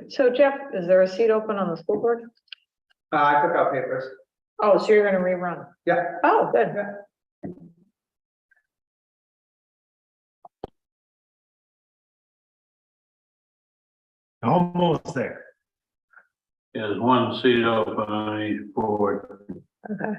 So Jeff, is there a seat open on the school board? I took out papers. Oh, so you're gonna rerun? Yeah. Oh, good. Almost there. There's one seat open on each board, Okay.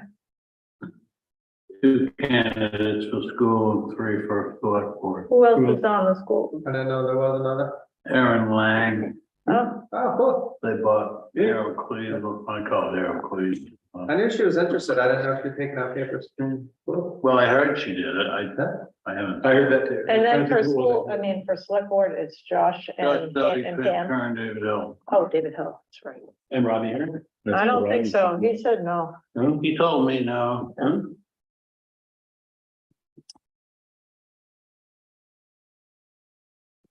2 candidates for school and 3 for select board. Who else is on the school? I didn't know there was another. Aaron Lang, Oh, Oh, cool. they bought Harold Cleveland, I call it Harold Cleveland. I knew she was interested. I didn't know if she'd taken out papers. Cool. Well, I heard she did it, I haven't. I heard that too. and then for school, I mean, for select board, it's Josh and Pam. Turn David Hill. Oh, David Hill, that's right. And Robbie here. I don't think so. He said no. He told me no.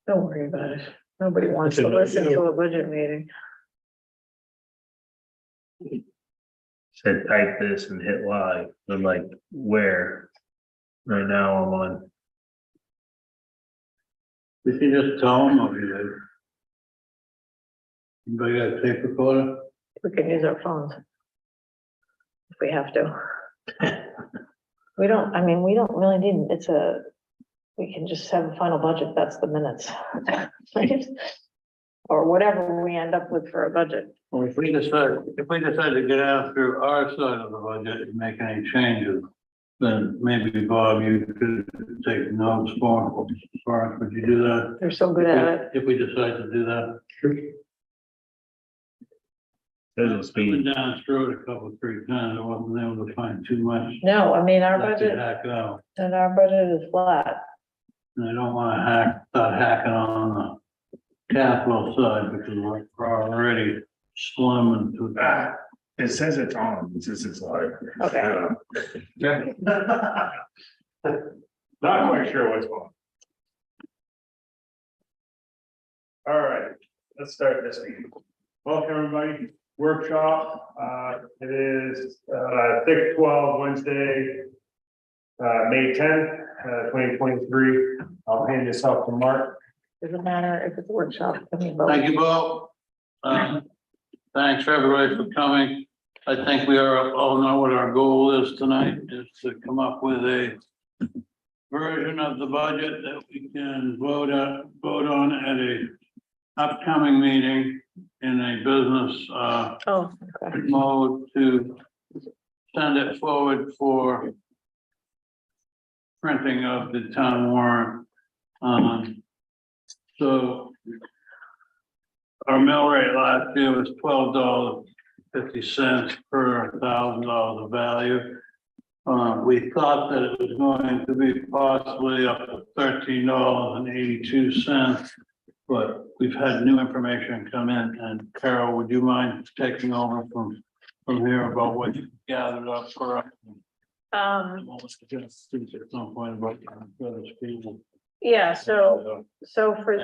Don't worry about it. Nobody wants to listen to a budget meeting. Said type this and hit Y. I'm like, where? Right now I'm on. Did you just tell him or you did? Anybody got a tape recorder? We can use our phones. If we have to. We don't, I mean, we don't really need, we can just have a final budget, that's the minutes. Right? Or whatever we end up with for a budget. Well, if we decide to get after our side of the budget and make any changes, then maybe Bob, you could take notes for us. Would you do that? They're so good at it. If we decide to do that? There's no Been speed. down through it a couple, 3 times, I wasn't able to find too much. No, I mean, our Left to budget, hack out, and our budget is flat. and I don't wanna start hacking on the capital side, because we're already slim and too. It says it's on, it says it's live. Okay. Yeah. Not quite sure what's going on. All right, let's start this meeting. Welcome, everybody. Workshop, it is 6/12 Wednesday, May 10th, 2023. I'll hand this off to Mark. Doesn't matter if it's a workshop. I mean, both. Thank you, Bob. Thanks for everybody for coming. I think we all know what our goal is tonight, is to come up with a version of the budget that we can vote on at a upcoming meeting in a business, Oh, okay. mode to send it forward for printing of the town warrant. So our mill rate last year was $12.50 per $1,000 of value. We thought that it was going to be possibly up to $13.82, but we've had new information come in. And Carol, would you mind taking over from here about what you gathered up for us? At some point about further speed. Yeah, so for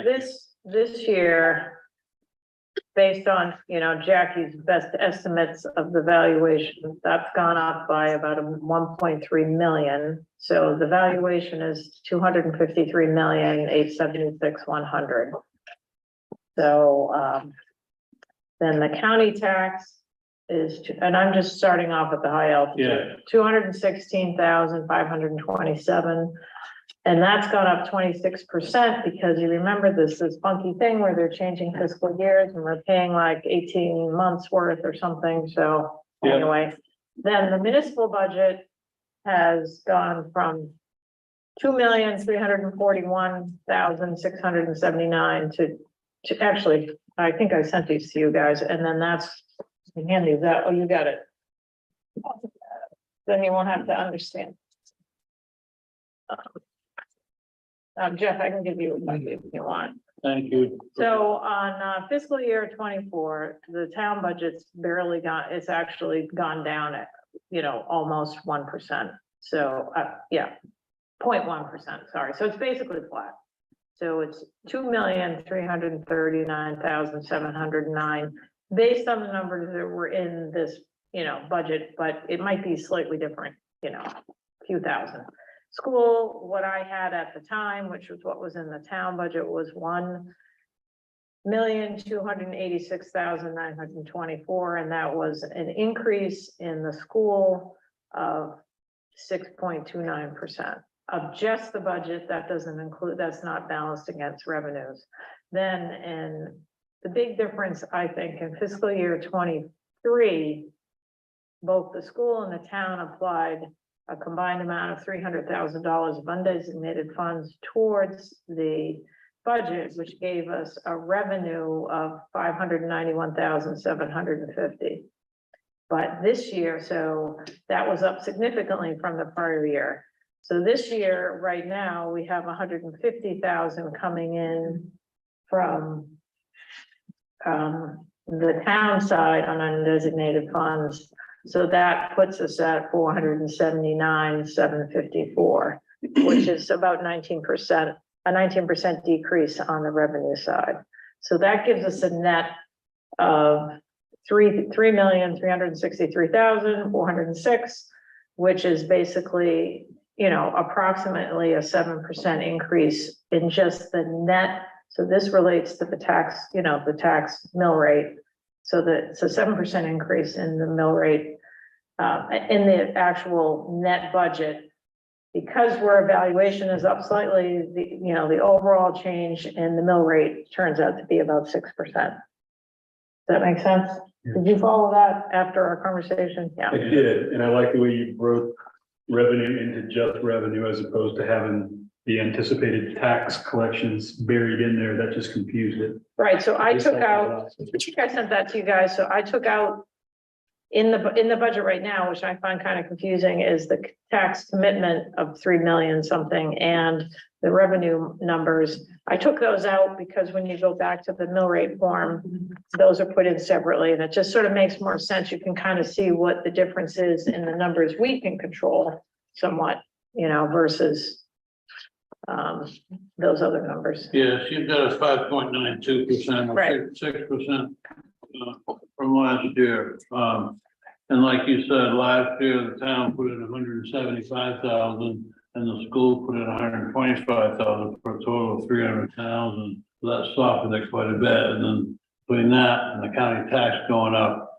this year, based on, Jackie's best estimates of the valuation, that's gone up by about 1.3 million. So the valuation is 253,876,100. So, then the county tax is, and I'm just starting off at the high altitude. 216,527. And that's gone up 26% because you remember this funky thing where they're changing fiscal years and we're paying like 18 months worth or something. So anyway, then the municipal budget has gone from 2,341,679 to actually, I think I sent these to you guys, and then that's, hand these out. Oh, you got it. Then you won't have to understand. Jeff, I can give you a copy if you want. Thank you. So on fiscal year 24, the town budget's barely it's actually gone down at, almost 1%. So, 0.1%, sorry. So it's basically flat. So it's 2,339,709 based on the numbers that were in this, budget, but it might be slightly different, a few thousand. School, what I had at the time, which was what was in the town budget, was $1,286,924, and that was an increase in the school of 6.29% of just the budget. That doesn't include, that's not balanced against revenues. Then, and the big difference, I think, in fiscal year 23, both the school and the town applied a combined amount of $300,000 of undesignated funds towards the budget, which gave us a revenue of $591,750. But this year, so that was up significantly from the prior year. So this year, right now, we have 150,000 coming in from the town side on undesignated funds. So that puts us at 479,754, which is about 19%, a 19% decrease on the revenue side. So that gives us a net of 3,363,406, which is basically, you know, approximately a 7% increase in just the net. So this relates to the tax, you know, the tax mill rate. So it's a 7% increase in the mill rate in the actual net budget. Because our valuation is up slightly, the overall change in the mill rate turns out to be about 6%. Does that make sense? Did you follow that after our conversation? Yeah. I did, and I like the way you broke revenue into just revenue as opposed to having the anticipated tax collections buried in there. That just confused it. Right, so I took out, I think I sent that to you guys, so I took out in the budget right now, which I find kind of confusing, is the tax commitment of 3 million something and the revenue numbers. I took those out because when you go back to the mill rate form, those are put in separately, and it just sort of makes more sense. You can kind of see what the difference is in the numbers we can control somewhat, you know, versus those other numbers. Yes, you've got a 5.92%, Right. 6% from last year. And like you said, last year, the town put in 175,000 and the school put in 125,000 for a total of 300,000. So that softened it quite a bit. And then between that and the county tax going up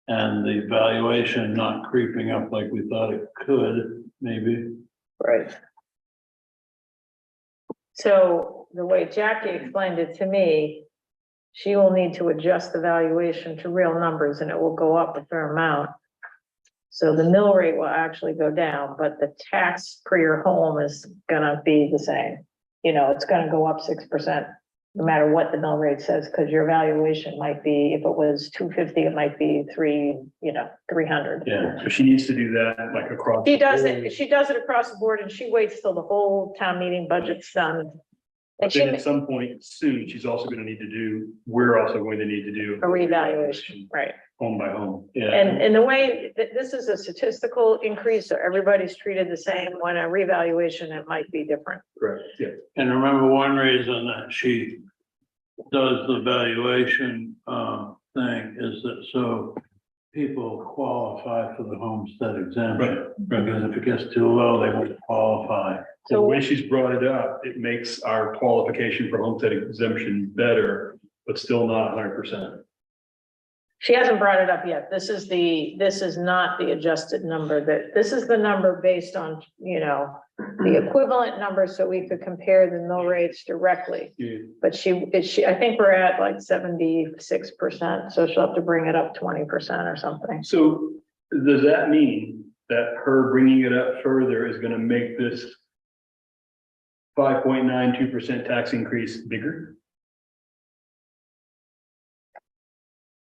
and the valuation not creeping up like we thought it could, maybe. Right. So the way Jackie explained it to me, she will need to adjust the valuation to real numbers and it will go up a fair amount. So the mill rate will actually go down, but the tax per your home is gonna be the same. You know, it's gonna go up 6%, no matter what the mill rate says, because your valuation might be, if it was 250, it might be 300. Yeah, so she needs to do that like across. She does it across the board and she waits till the whole town meeting budget's done. And Then she, at some point soon, she's also going to need to do, we're also going to need to do. a revaluation, right? Home by home. Yeah. And the way that this is a statistical increase, so everybody's treated the same. When a revaluation, it might be different. Correct, yeah. And remember, one reason that she does the valuation thing is that so people qualify for the homestead exemption. Right. Because if it gets too low, they won't qualify. So the way she's brought it up, it makes our qualification for homestead exemption better, but still not 100%. She hasn't brought it up yet. This is not the adjusted number. This is the number based on, you know, the equivalent number, so we could compare the mill rates directly. Yeah. But I think we're at like 76%, so she'll have to bring it up 20% or something. So does that mean that her bringing it up further is going to make this 5.92% tax increase bigger?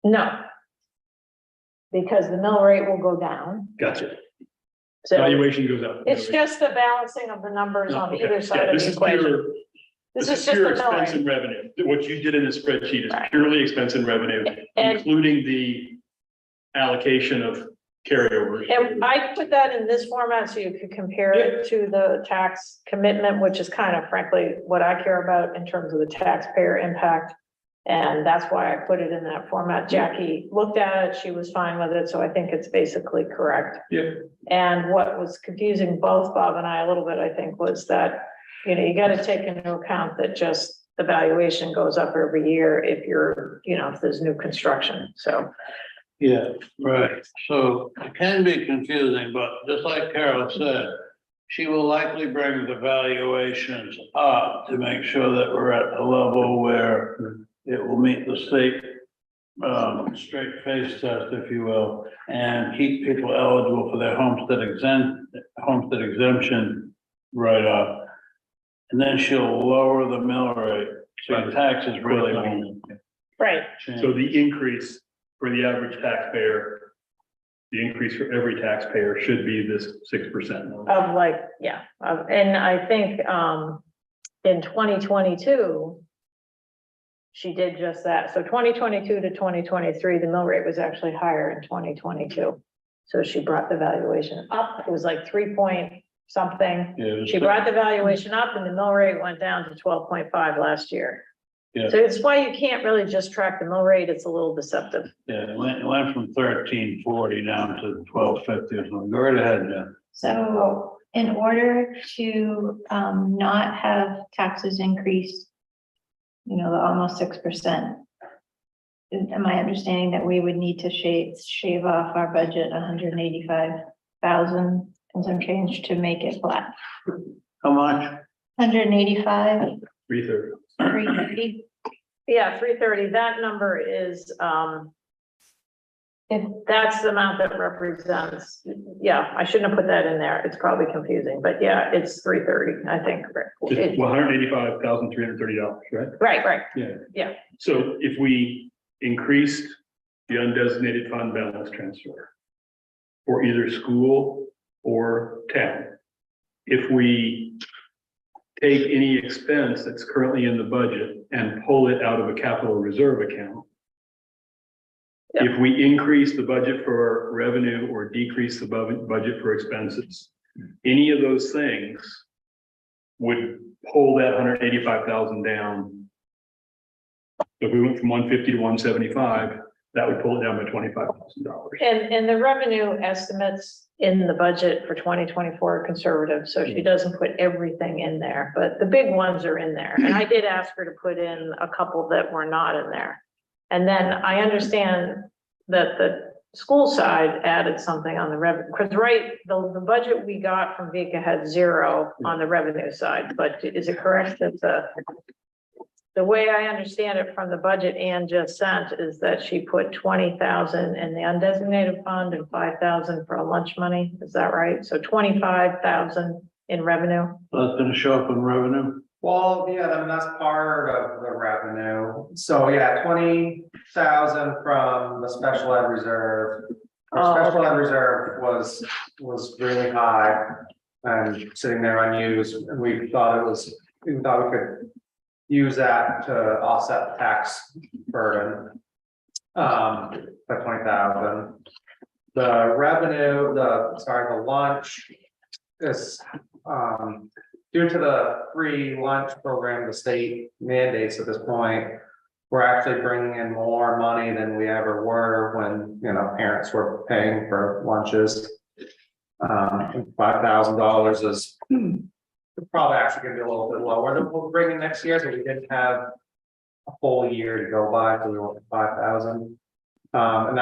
No. Because the mill rate will go down. Gotcha. So Valuation goes up. it's just the balancing of the numbers on Okay. either side Yeah, of this the is equation. pure- This This is is just pure the mill expense rate. and revenue. What you did in the spreadsheet is Right. purely expense and revenue, And- including the allocation of carryovers. And I put that in this format so you could compare it to the tax commitment, which is kind of frankly what I care about in terms of the taxpayer impact. And that's why I put it in that format. Jackie looked at it, she was fine with it, so I think it's basically correct. Yeah. And what was confusing both Bob and I a little bit, I think, was that, you know, you got to take into account that just the valuation goes up every year if you're, if there's new construction, so. Yeah, right. So it can be confusing, but just like Carol said, she will likely bring the valuations up to make sure that we're at a level where it will meet the state straight face test, if you will, and keep people eligible for their homestead exemption write-off. And then she'll lower the mill rate, so your taxes really won't Right. change. So the increase for the average taxpayer, the increase for every taxpayer should be this 6%. Of like, yeah, and I think, in 2022, she did just that. So 2022 to 2023, the mill rate was actually higher in 2022. So she brought the valuation up. It was like 3 point something. Yeah, it was- She brought the valuation up and the mill rate went down to 12.5 last year. Yeah. So it's why you can't really just track the mill rate. It's a little deceptive. Yeah, it went from 1340 down to 1250 or something. Go right ahead, Jen. So in order to not have taxes increase, the almost 6%. Am I understanding that we would need to shave off our budget 185,000 and some change to make it flat? How much? 185, 3/3. 330. Yeah, 330, that number is, if that's the amount that represents, yeah, I shouldn't have put that in there. It's probably confusing, but yeah, it's 330, I think. Just $185,330, right? Right. Yeah. Yeah. So if we increased the undesignated fund balance transfer for either school or town, if we take any expense that's currently in the budget and pull it out of a capital reserve account, Yeah. if we increase the budget for revenue or decrease the budget for expenses, any of those things would pull that 185,000 down. If we went from 150 to 175, that would pull it down by $25,000. And the revenue estimates in the budget for 2024 are conservative, so she doesn't put everything in there, but the big ones are in there. And I did ask her to put in a couple that were not in there. And then I understand that the school side added something on the revenue, because the budget we got from Vika had 0 on the revenue side, but is it correct that the way I understand it from the budget Ann just sent is that she put 20,000 in the undesignated fund and 5,000 for a lunch money, is that right? So 25,000 in revenue? That's gonna show up in revenue. Well, yeah, I mean, that's part of the revenue. So yeah, 20,000 from the special ed reserve. Our special ed reserve was really high and sitting there unused, and we thought we could use that to offset the tax burden. By 20,000. The revenue, the lunch is, due to the free lunch program, the state mandates at this point, we're actually bringing in more money than we ever were when, parents were paying for lunches. $5,000 is probably actually gonna be a little bit lower than we'll bring in next year, so we didn't have a whole year to go by, so we went to 5,000. And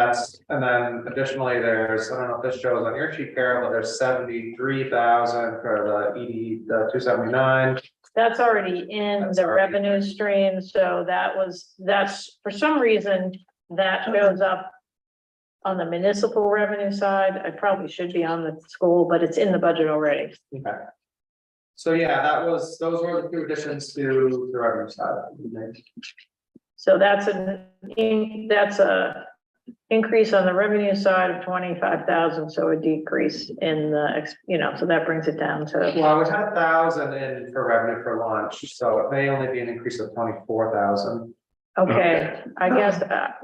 then additionally, there's, I don't know if this shows on your sheet, Carol, but there's 73,000 for the 279. That's already in That's the already- revenue stream, so that's, for some reason, that shows up on the municipal revenue side. I probably should be on the school, but it's in the budget already. Okay. So yeah, those were the 2 additions to the revenue side. So that's a increase on the revenue side of 25,000, so a decrease in the, so that brings it down to, Well, we had 1,000 in for revenue for lunch, so it may only be an increase of 24,000. okay, I guess,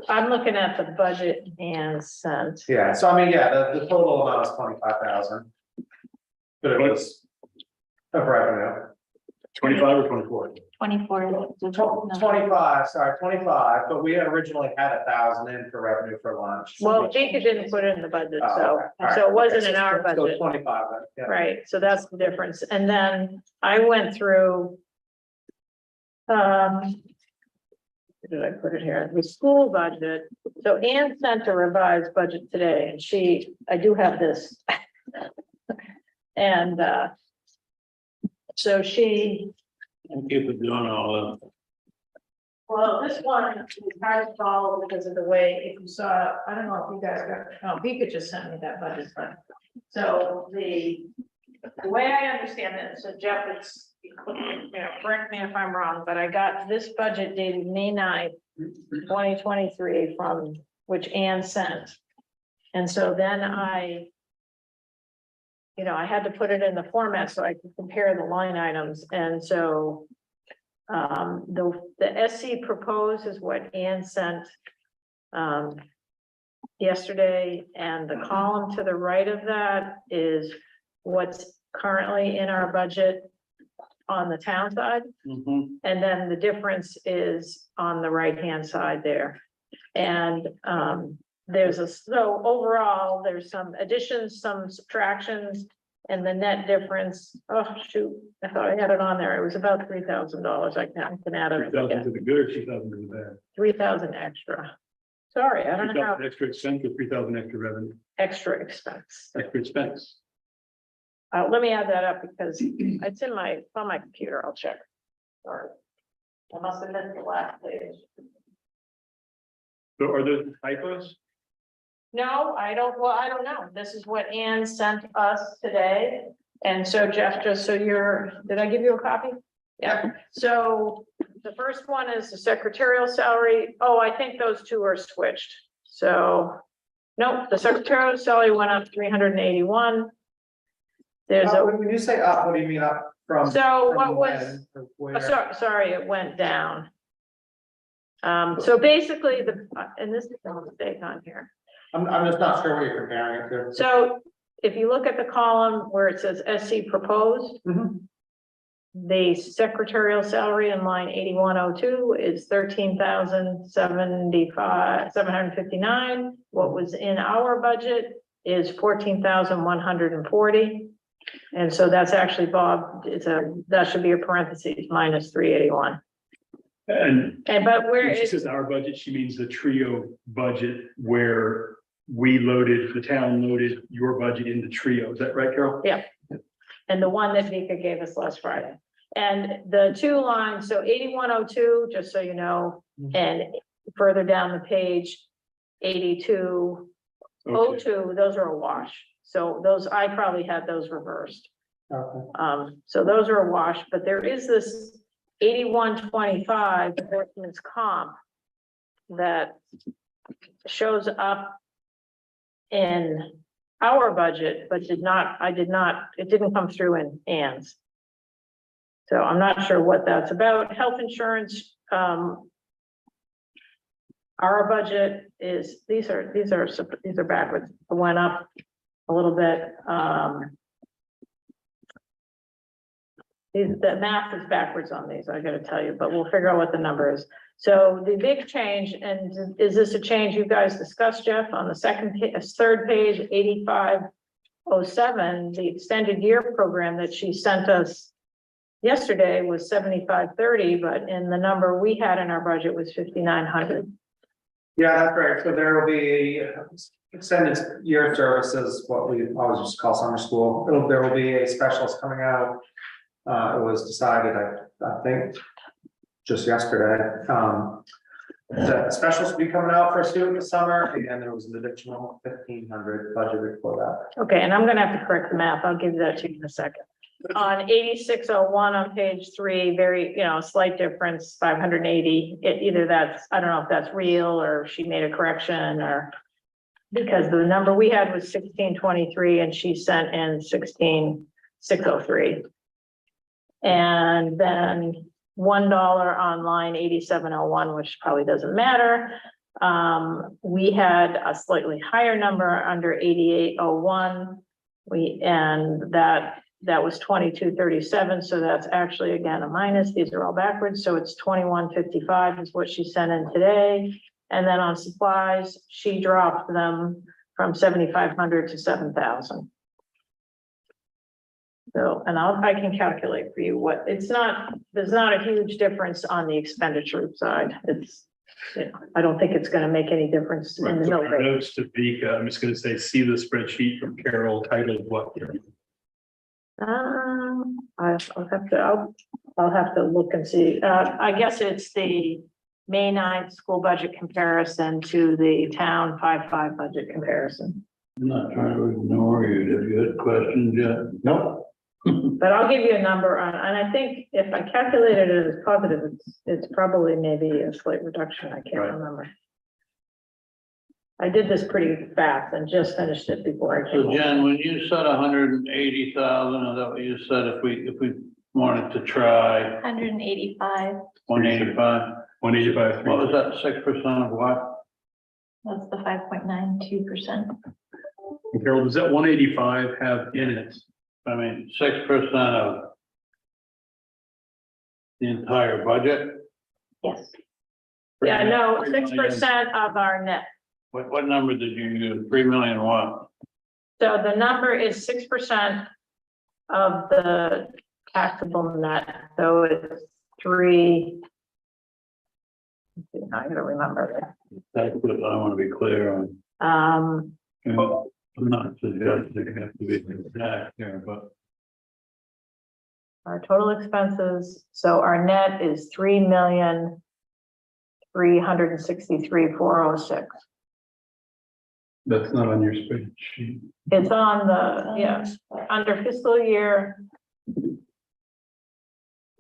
I'm looking at the budget and sent. Yeah, so I mean, yeah, the total amount is 25,000. But it was of revenue. 25 or 24? 24. 25, but we originally had 1,000 in for revenue for lunch. Well, Vika didn't put it in the budget, Oh, so, okay. All right. so it wasn't Okay, in our so budget. 25 then, yeah. Right, so that's the difference. And then I went through Where did I put it here? The school budget. So Ann sent a revised budget today and I do have this. And, so she, Thank you for doing all that. well, this one is hard to follow because of the way, if you saw, I don't know if you guys got, he could just send me that budget, but. So the way I understand it, so Jeff, it's, correct me if I'm wrong, but I got this budget dated May 9th, 2023 from, which Ann sent. And so then I had to put it in the format so I could compare the line items. And so the SC proposed is what Ann sent yesterday, and the column to the right of that is what's currently in our budget on the town side. Mhm. And then the difference is on the right-hand side there. And so overall, there's some additions, some subtractions, and the net difference, oh, shoot, I thought I had it on there. It was about $3,000. I can add it. 3,000 to the good or 2,000 to the bad? 3,000 extra. Sorry, I don't know how 3,000 extra expense or 3,000 extra revenue, extra expense. extra expense. Let me add that up because it's on my computer. I'll check. Sorry. I must have missed the last page. So are those typos? No, I don't know. This is what Ann sent us today. And so Jeff, just so did I give you a copy? Yeah, so the first one is the secretarial salary. Oh, I think those two are switched. So, nope, the secretarial salary went up 381. There's a, When you say up, what do you mean up from? so what from was, when or where? sorry, it went down. So basically and this is a mistake on here. I'm just not sure what you're comparing it to. So if you look at the column where it says SC proposed, Mhm. the secretarial salary in line 8102 is 13,759. What was in our budget is 14,140. And so that's actually, Bob, that should be a parentheses minus 381. But where When she is, says our budget, she means the trio budget where the town loaded your budget into trio. Is that right, Carol? Yeah. And the one that Vika gave us last Friday. And the two lines, so 8102, just so you know, and further down the page, 8202, those are a wash. So I probably had those reversed. Okay. So those are a wash, but there is this 8125 workman's comp that shows up in our budget, but it didn't come through in Ann's. So I'm not sure what that's about. Health insurance, our budget is, these are backwards. It went up a little bit. The math is backwards on these, I gotta tell you, but we'll figure out what the number is. So the big change, and is this a change you guys discussed, Jeff, on the third page, 8507, the extended year program that she sent us yesterday was 7530, but in the number we had in our budget was 5,900. Yeah, that's right. So there will be extended year services, what we always just call summer school. There will be a specialist coming out. It was decided, I think, just yesterday. The specialist will be coming out for a student this summer, and there was an additional 1,500 budgeted for that. Okay, and I'm gonna have to correct the math. I'll give that to you in a second. On 8601 on page 3, very, slight difference, 580. Either that's, I don't know if that's real or she made a correction, or because the number we had was 1623 and she sent in 16603. And then $1 on line 8701, which probably doesn't matter. We had a slightly higher number under 8801. That was 2237. So that's actually, again, a minus. These are all backwards. So it's 2155 is what she sent in today. And then on supplies, she dropped them from 7,500 to 7,000. So, and I can calculate for you what, there's not a huge difference on the expenditure side. It's, I don't think it's gonna make any difference in the mill rate. Notes to Vika, I'm just gonna say, see the spreadsheet from Carol titled what? I'll have to look and see. I guess it's the May 9th school budget comparison to the town 5-5 budget comparison. I'm not trying to ignore you. Have you had questions yet? Nope. But I'll give you a number on, and I think if I calculated it as positive, it's probably maybe a slight reduction. I can't Right. remember. I did this pretty fast and just finished it before I came. So Jen, when you said 180,000, is that what you said if we wanted to try 185, 185? 185. What was that, 6% of what? that's the 5.92%. Carol, does that 185 have in it? I mean, 6% of the entire budget? Yes, Yeah, no, 6% of our net. What number did you use? 3 million what? So the number is 6% of the taxable net, so it's 3. I gotta remember That's what I want to be clear on. that. I'm not suggesting it have to be exact here, but Our total expenses, so our net is 3,363,406. That's not on your spreadsheet. It's on the, yes, under fiscal year.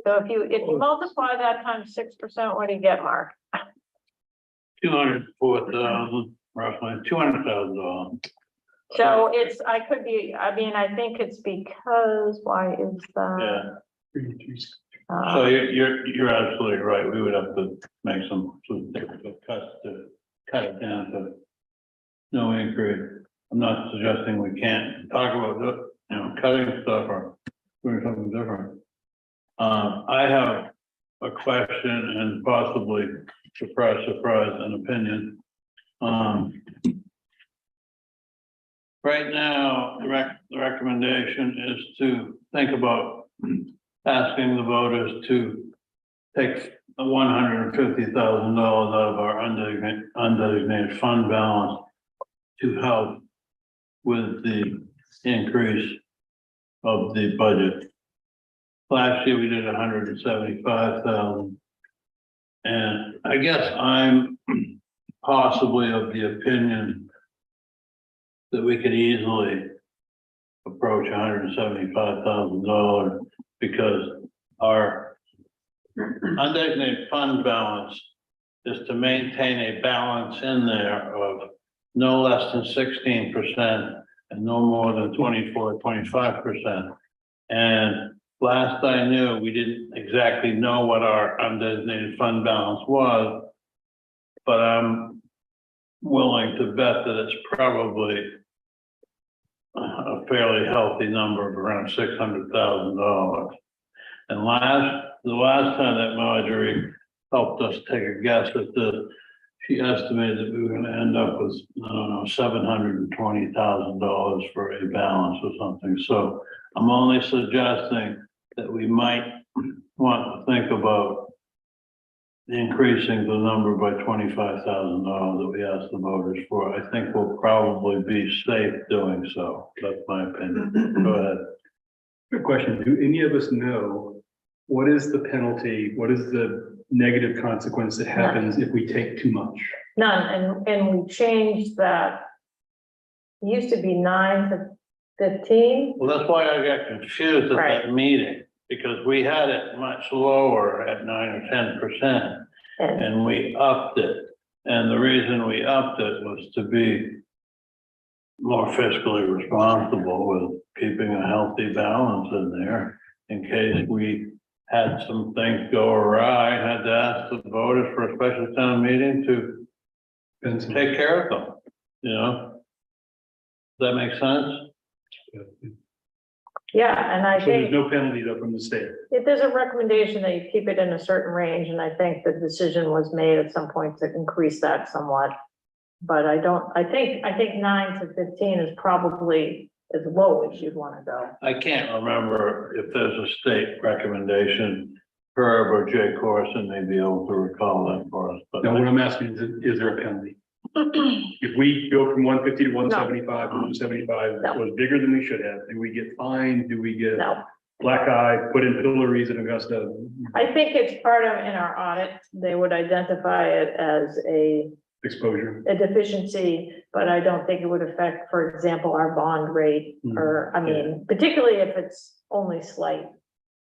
So if you multiply that times 6%, what do you get, Mark? 204,000, roughly $200,000. So it's, I think it's because, why is that? Yeah. So you're absolutely right. We would have to make some difficult cuts to cut it down to no increase. I'm not suggesting we can't talk about, cutting stuff or doing something different. I have a question and possibly, surprise, an opinion. Right now, the recommendation is to think about asking the voters to take the $150,000 out of our undesignated fund balance to help with the increase of the budget. Last year, we did 175,000. And I guess I'm possibly of the opinion that we could easily approach $175,000 because our undesignated fund balance is to maintain a balance in there of no less than 16% and no more than 25%. And last I knew, we didn't exactly know what our undesignated fund balance was, but I'm willing to bet that it's probably a fairly healthy number of around $600,000. And the last time that Marjorie helped us take a guess at this, she estimated that we were gonna end up with, I don't know, $720,000 for a balance or something. So I'm only suggesting that we might want to think about increasing the number by $25,000 that we asked the voters for. I think we'll probably be safe doing so. That's my opinion. Go ahead. Good question. Do any of us know what is the penalty? What is the negative consequence that happens if we take too much? None, and we changed that. It used to be 9 to 15. Well, that's why I got confused at that meeting, because we had it much lower at 9 or 10%, and we upped it. And the reason we upped it was to be more fiscally responsible with keeping a healthy balance in there in case we had some things go awry, had to ask the voters for a special town meeting to take care of them, Does that make sense? Yeah, and I So there's think no penalty though from the state. if there's a recommendation that you keep it in a certain range, and I think the decision was made at some point to increase that somewhat. But I think 9 to 15 is probably as low as you'd wanna go. I can't remember if there's a state recommendation. Herb or Jay Corson may be able to recall that for us, but Now, what I'm asking is there a penalty? If we go from 150 to 175, 175 No. was bigger than we should have, do we get fined? Do we get No, black eye, put in pillories in Augusta? I think it's part of, in our audit, they would identify it as a Exposure? deficiency, but I don't think it would affect, for example, our bond rate, or, I mean, particularly if it's only slight.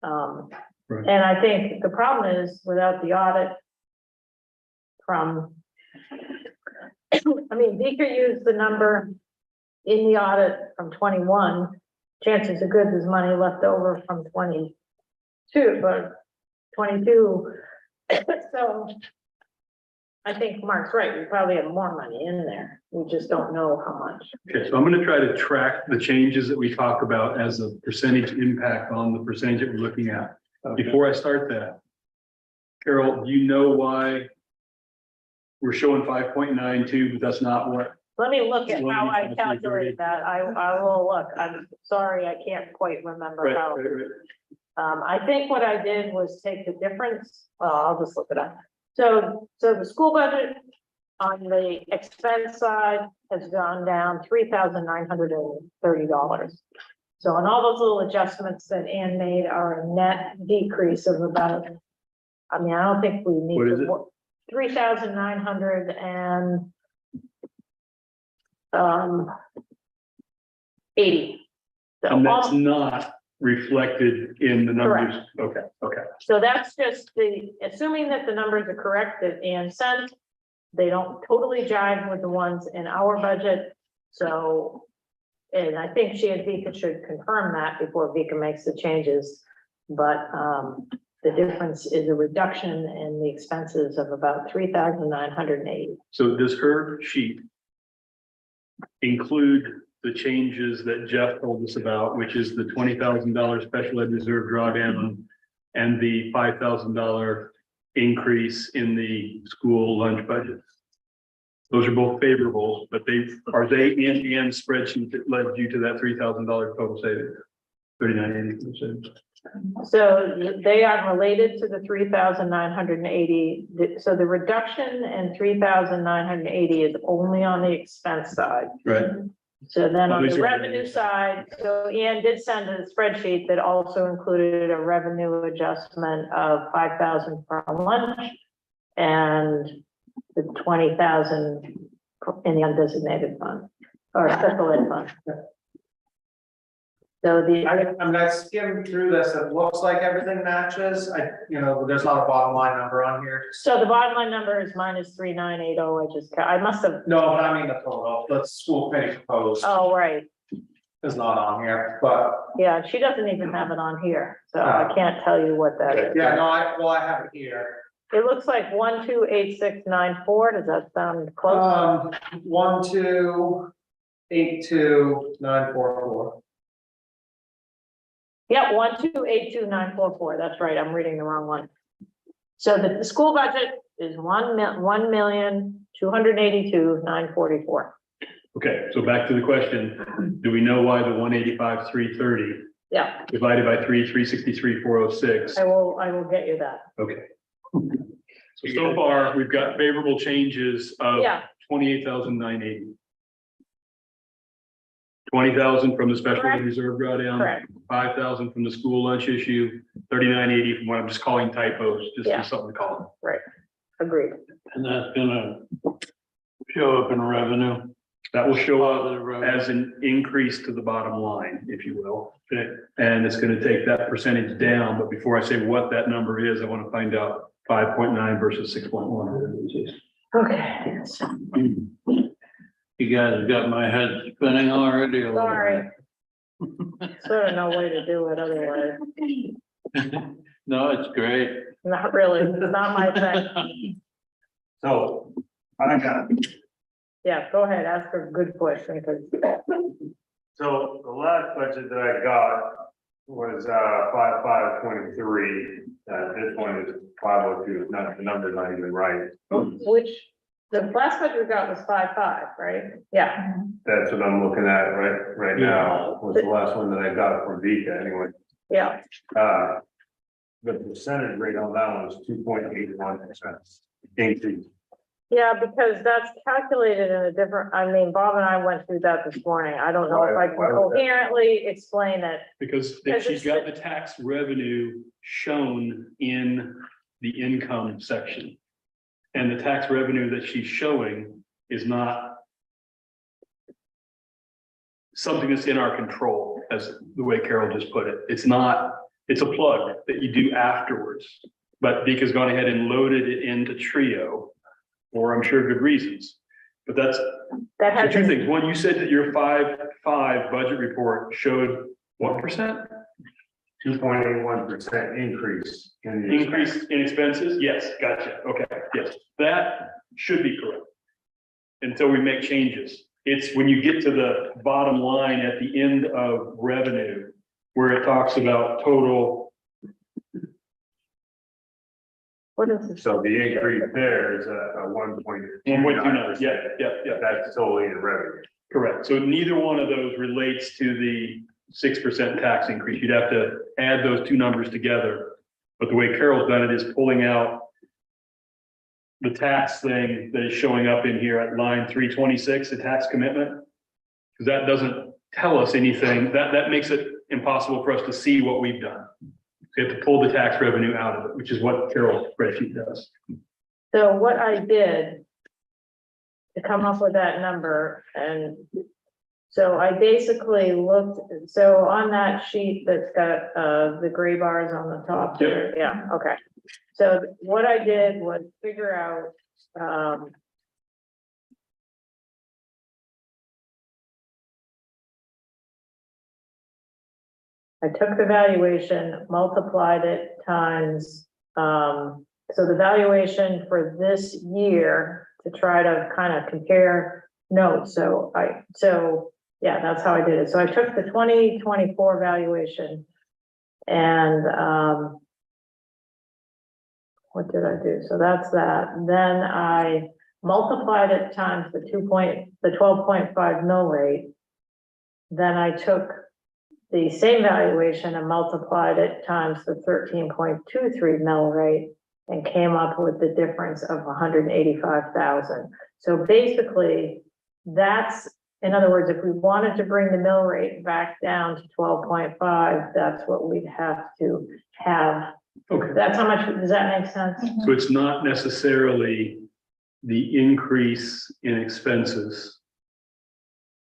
Right. And I think the problem is without the audit from, I mean, Beaker used the number in the audit from 21. Chances are good there's money left over from 22, but 22. So I think Mark's right. We probably have more money in there. We just don't know how much. Okay, so I'm gonna try to track the changes that we talk about as a percentage impact on the percentage that we're looking at. Before I start that, Carol, do you know why we're showing 5.92, but that's not what? Let me look at how I 185, calculated that. I will look. I'm sorry, I can't quite remember how. I think what I did was take the difference. Well, I'll just look it up. So the school budget on the expense side has gone down $3,930. So on all those little adjustments that Ann made are a net decrease of about, I mean, I don't think we need What is to. it? 3,980. So And that's all- not reflected in the numbers? Okay, okay. So that's just assuming that the numbers are correct that Ann sent, they don't totally jive with the ones in our budget. So, and I think she and Vika should confirm that before Vika makes the changes. But, the difference is a reduction in the expenses of about 3,980. So does her sheet include the changes that Jeff told us about, which is the $20,000 special ed reserve drawdown and the $5,000 increase in the school lunch budget? Those are both favorable, but are they in the end spreadsheet that led you to that $3,000 total savings? 3980. So they are related to the 3,980. So the reduction in 3,980 is only on the expense side. Right. So then on These the are- revenue side, so Ian did send a spreadsheet that also included a revenue adjustment of 5,000 for lunch and the 20,000 in the undesignated fund or special ed fund. So I'm not skimming through this, it looks like everything matches, there's not a bottom line number on here. so the bottom line number is minus 3,980. I must have, No, but I mean the total, the school committee proposed oh, right. is not on here, but, Yeah, she doesn't even have it on here, so I can't tell you what that is. yeah, no, I have it here. It looks like 128694. Does that sound close? 1282944. Yeah, 1282944. That's right. I'm reading the wrong one. So the school budget is 1,282,944. Okay, so back to the question, do we know why the 185,330 Yeah, divided by 363,406? I will get you that. Okay. So far, we've got favorable changes of Yeah, 28,980. 20,000 from the special Correct. reserve drawdown, correct. 5,000 from the school lunch issue, 3980 from what I'm just calling typos, just Yeah. something to call Agreed. and that's gonna show up in revenue. it. That will show up Positive revenue. as an increase to the bottom line, if you will. And it's gonna take that percentage down, but before I say what that number is, I want to find out 5.9 versus 6.1. Okay. You guys got my head spinning already. a little Sorry. Sort of no way to do it otherwise. bit. No, it's great. Not really. It's not my thing. So I got, Yeah, go ahead. Ask her a good question because so the last budget that I got was 5523. This one is 502. Not, the number's not even right. which The last budget we got was 5.5, right? Yeah, That's what I'm looking at right now, was the last one that I got from Vika anyway. yeah. The percentage rate on that one was 2.81% increase. Yeah, because that's calculated in a different, I mean, Bob and I went through that this morning. I don't know if I can Why was that? coherently explain it. Because Because she's it's- got the tax revenue shown in the income section. And the tax revenue that she's showing is not something that's in our control, as the way Carol just put it. It's not, it's a plug that you do afterwards. But Vika's gone ahead and loaded it into Trio, for I'm sure good reasons. But that's, That so has, two things. One, you said that your 5.5 budget report showed what percent? 2.81% increase in the Increase in expenses? Yes, gotcha. Okay, yes, that should be correct. Until we make changes. It's when you get to the bottom line at the end of revenue, where it talks about total. what is this? So the increase there is a 1.29%. Yeah, That's totally the revenue. correct. So neither one of those relates to the 6% tax increase. You'd have to add those two numbers together. But the way Carol's done it is pulling out the tax thing that is showing up in here at line 326, the tax commitment. Because that doesn't tell us anything. That makes it impossible for us to see what we've done. We have to pull the tax revenue out of it, which is what Carol's spreadsheet does. So what I did to come up with that number, and so I basically looked, so on that sheet that's got the gray bars on the top there, yeah, okay. So what I did was figure out I took the valuation, multiplied it times, so the valuation for this year to try to kind of compare notes. So yeah, that's how I did it. So I took the 2024 valuation and, what did I do? So that's that. Then I multiplied it times the 12.5 mill rate. Then I took the same valuation and multiplied it times the 13.23 mill rate and came up with the difference of 185,000. So basically, that's, in other words, if we wanted to bring the mill rate back down to 12.5, that's what we'd have to have. Okay. That's how much, does that make sense? So it's not necessarily the increase in expenses,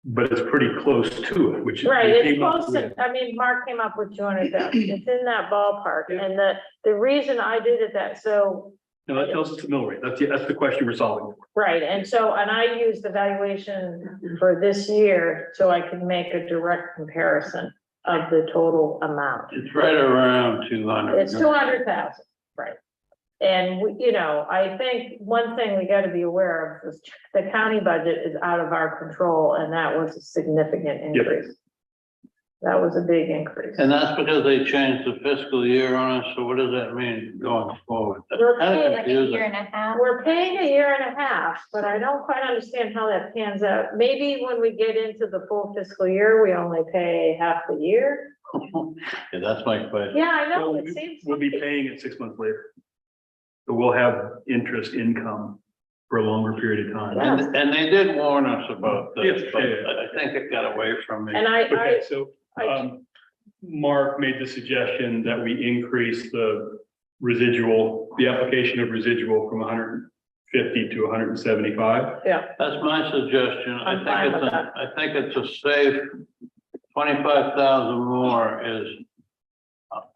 but it's pretty close to it, which. Right, they it's came up close to, with. I mean, Mark came up with 200,000, it's in that ballpark, and the reason I did it that, so, No, that tells us the mill rate. That's the question we're solving. right, and I used the valuation for this year, so I could make a direct comparison of the total amount. It's right around 200. It's 200,000, right? And we, you know, I think one thing we gotta be aware of is the county budget is out of our control, and that was a significant increase. That was a big increase. And that's because they changed the fiscal year on us, so what does that mean going forward? That's We're kind of paying Like a confusing. year and a half. We're paying a year and a half, but I don't quite understand how that pans out. Maybe when we get into the full fiscal year, we only pay half the year. Yeah, that's my question. Yeah, I know, Well, it seems. We'll be paying it 6 months later. So we'll have interest income for a longer period of time. Yeah. And they did warn us about this, Yeah, but yeah, yeah. I think it got away from me. And Okay, so, Mark made the suggestion that we increase the residual, the application of residual from 150 to 175. That's my suggestion. I'm fine with that. I think it's a safe 25,000 more is,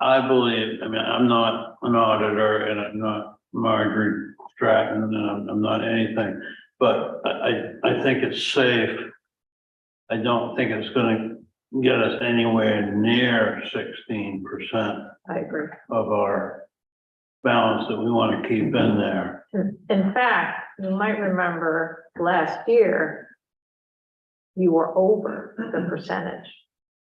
I believe, I mean, I'm not an auditor and I'm not Marjorie Stratton and I'm not anything, but I think it's safe. I don't think it's gonna get us anywhere near 16% I agree. of our balance that we want to keep in there. In fact, you might remember last year, you were over the percentage.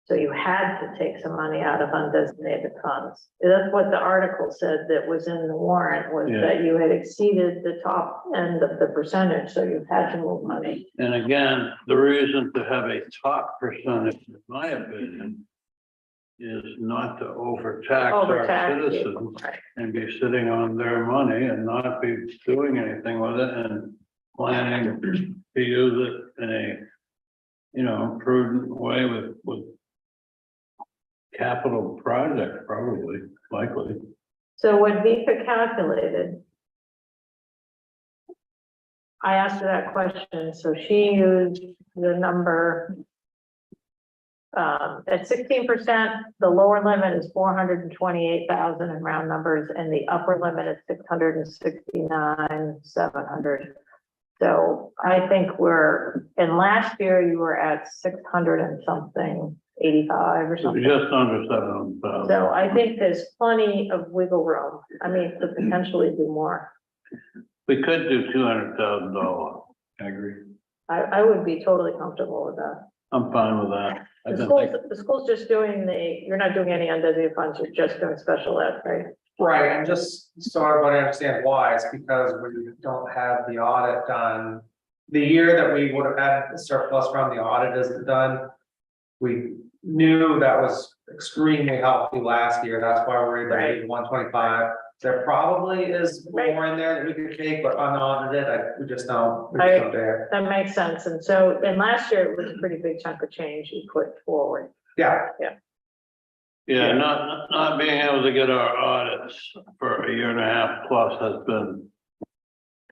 So you had to take some money out of undesignated funds. That's what the article said that was in the warrant, was Yeah. that you had exceeded the top end of the percentage, so you had to move money. And again, the reason to have a top percentage, in my opinion, is not to overtax our Overtax people, citizens right. and be sitting on their money and not be doing anything with it and planning to use it in a, you know, prudent way with capital projects, probably, likely. So when Vika calculated, I asked her that question, so she used the number. At 16%, the lower limit is 428,000 in round numbers, and the upper limit is 669,700. So I think and last year you were at 600 and something, 85 or something. Just under 700,000. So I think there's plenty of wiggle room. I mean, to potentially do more. We could do $200,000. I agree. I would be totally comfortable with that. I'm fine with that. I've been The school's just doing you're not doing any undesignated funds, you're just doing special ed, right? Right, and just so everybody understands why, it's because we don't have the audit done. The year that we would have had the surplus from the audit isn't done. We knew that was extremely healthy last year, that's why we're able to do 125. There probably is more in there that we could take, but unaudited, we just don't dare. That makes sense. And so, and last year it was a pretty big chunk of change you put forward. Yeah, Yeah, not being able to get our audits for a year and a half plus has been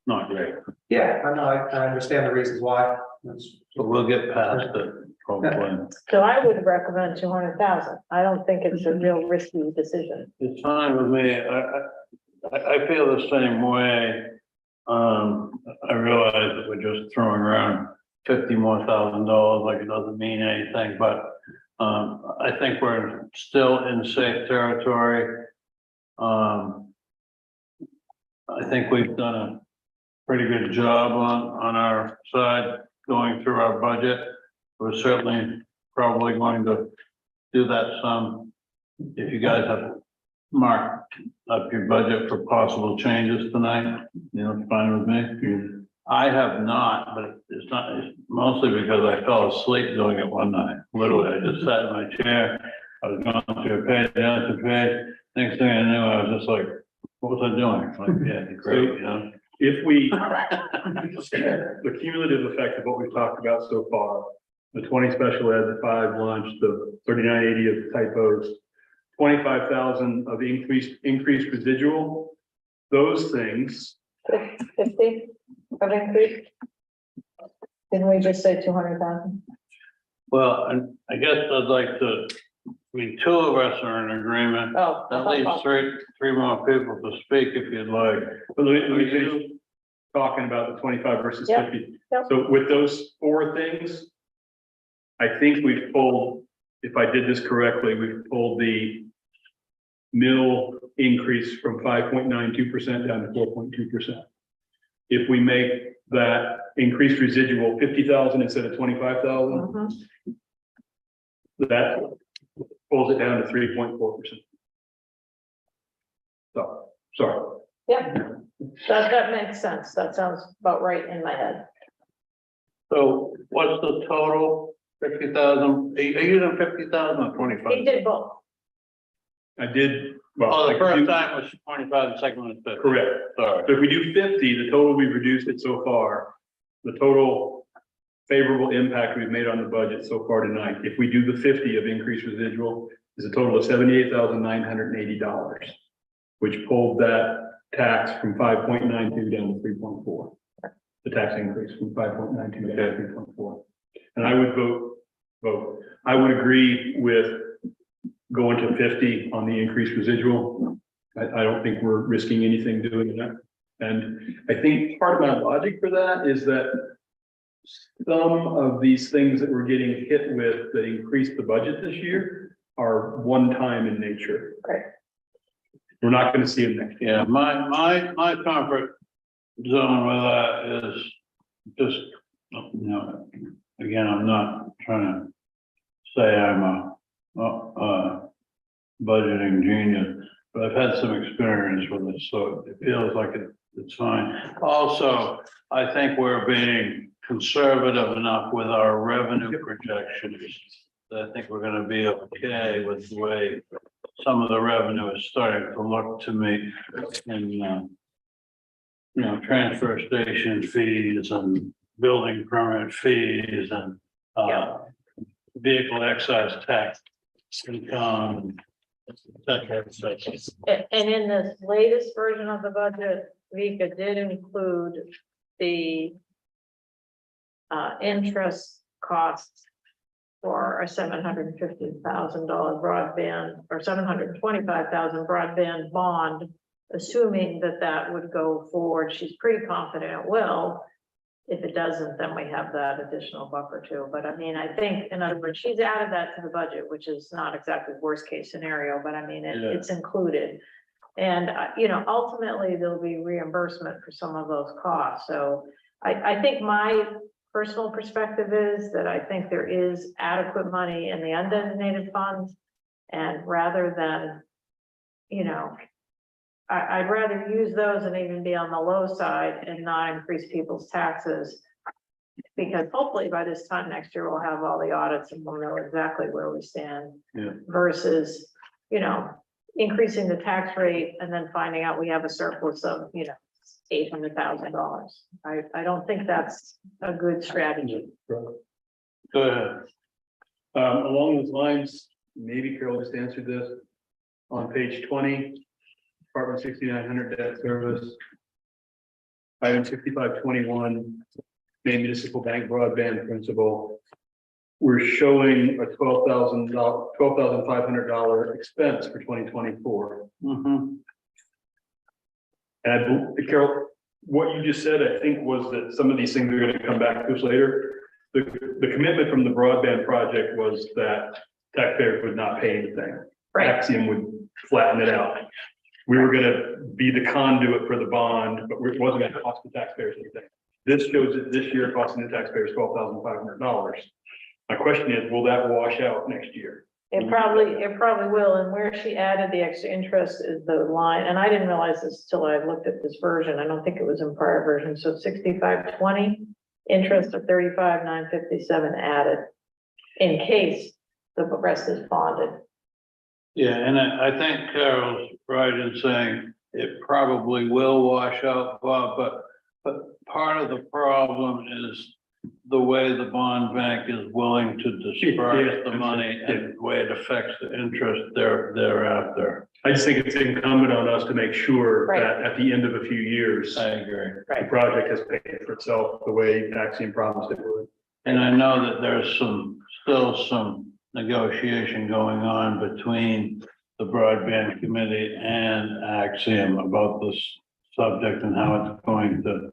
not great, yeah, I know, I understand the reasons why. That's- but we'll get past it probably. So I would recommend 200,000. I don't think it's a real risky decision. It's fine with me. I feel the same way. I realize that we're just throwing around $50,000 more, like it doesn't mean anything, but I think we're still in safe territory. I think we've done a pretty good job on our side going through our budget. We're certainly probably going to do that some. If you guys have marked up your budget for possible changes tonight, you know, it's fine with me. I have not, but it's mostly because I fell asleep doing it one night. Literally, I just sat in my chair. I was going through a page, down to page. Next thing I knew, I was just like, what was I doing? Like, yeah, great, you know? If we, the cumulative effect of what we've talked about so far, the 20 special ed, the 5 lunch, the 3980 of typos, 25,000 of increased residual, those things. 50 of increase? Didn't we just say 200,000? Well, and I guess I'd like to, I mean, 2 of us are in agreement. Oh. At least three more people to speak if you'd like. But let me finish talking about the 25 versus Yep. 50. Yep. So with those 4 things, I think we've pulled, if I did this correctly, we've pulled the mill increase from 5.92% down to 4.2%. If we make that increased residual 50,000 instead of 25,000, Mhm. that pulls it down to 3.4%. So, sorry. Yeah, that makes sense. That sounds about right in my head. So what's the total? 50,000? Are you using 50,000 or He 25? did both. I did, well. Oh, I the could first do- time was 25, the second one is 50. Correct. Sorry. So if we do 50, the total we've reduced it so far, the total favorable impact we've made on the budget so far tonight, if we do the 50 of increased residual, is a total of $78,980, which pulled that tax from 5.92 down to 3.4. The tax increase from 5.92 down to 3.4. And I would I would agree with going to 50 on the increased residual. I don't think we're risking anything doing that. And I think part of my logic for that is that some of these things that we're getting hit with that increase the budget this year are one-time in nature. Right. We're not going to see them next year. Yeah, my comfort zone with that is just, you know, again, I'm not trying to say I'm a budgeting genius, but I've had some experience with it, so it feels like it's fine. Also, I think we're being conservative enough with our revenue projections. That I think we're gonna be okay with the way some of the revenue is starting to look to me in, transfer station fees and building permit fees and, vehicle excise tax income. Et cetera. And in this latest version of the budget, Vika did include the interest costs for a $750,000 broadband or $725,000 broadband bond, assuming that that would go forward. She's pretty confident it will. If it doesn't, then we have that additional buffer too. But I mean, I think, in other words, she's added that to the budget, which is not exactly worst case scenario, but I mean, it's included. And, ultimately there'll be reimbursement for some of those costs. So I think my personal perspective is that I think there is adequate money in the undesignated funds. And rather than, I'd rather use those and even be on the low side and not increase people's taxes. Because hopefully by this time next year, we'll have all the audits and we'll know exactly where we stand. Yeah. Versus, increasing the tax rate and then finding out we have a surplus of, $800,000. I don't think that's a good strategy. Go ahead. Along those lines, maybe Carol just answered this. On page 20, Department 6900 debt service. Item 6521, Maine Municipal Bank broadband principal. We're showing a $12,500 expense for 2024. Mhm. And Carol, what you just said, I think, was that some of these things are going to come back to us later. The commitment from the broadband project was that taxpayers would not pay anything. Right. Axiom would flatten it out. We were going to be the conduit for the bond, but it wasn't going to cost the taxpayers anything. This shows that this year costing the taxpayers $12,500. My question is, will that wash out next year? It probably will, and where she added the extra interest is the line, and I didn't realize this till I looked at this version, I don't think it was in prior version, so 6520, interest of 35,957 added, in case the rest is bonded. Yeah, and I think Carol's right in saying it probably will wash out, Bob, but part of the problem is the way the bond bank is willing to disperse the money and the way it affects the interest thereafter. I just think it's incumbent on us to make sure Right. that at the end of a few years, I agree. the project has paid for itself the way Axiom promised it would. And I know that there's still some negotiation going on between the broadband committee and Axiom about this subject and how it's going to.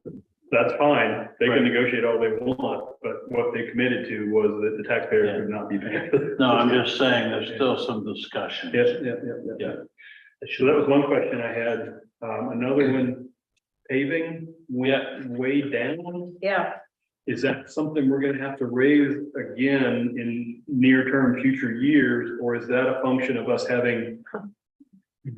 That's fine. They Right. can negotiate all they want, but what they committed to was that the taxpayers would not be paying. No, I'm just saying there's still some discussion. Yes, yeah. So that was one question I had. Another one, paving went way down. Yeah, Is that something we're gonna have to raise again in near-term future years? Or is that a function of us having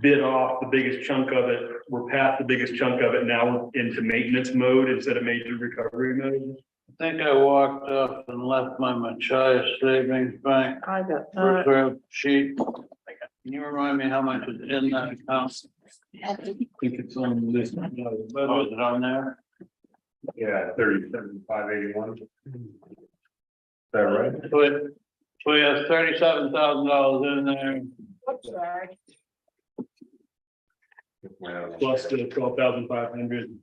bid off the biggest chunk of it? We're past the biggest chunk of it, now we're into maintenance mode instead of major recovery mode? I think I walked up and left my Machias Savings Bank I got, reserve sheet. Can you remind me how much is in that account? I think it's on this. Oh, is it on there? Yeah, 37,581. Is that right? We have $37,000 in there. sorry. Plus the 12,500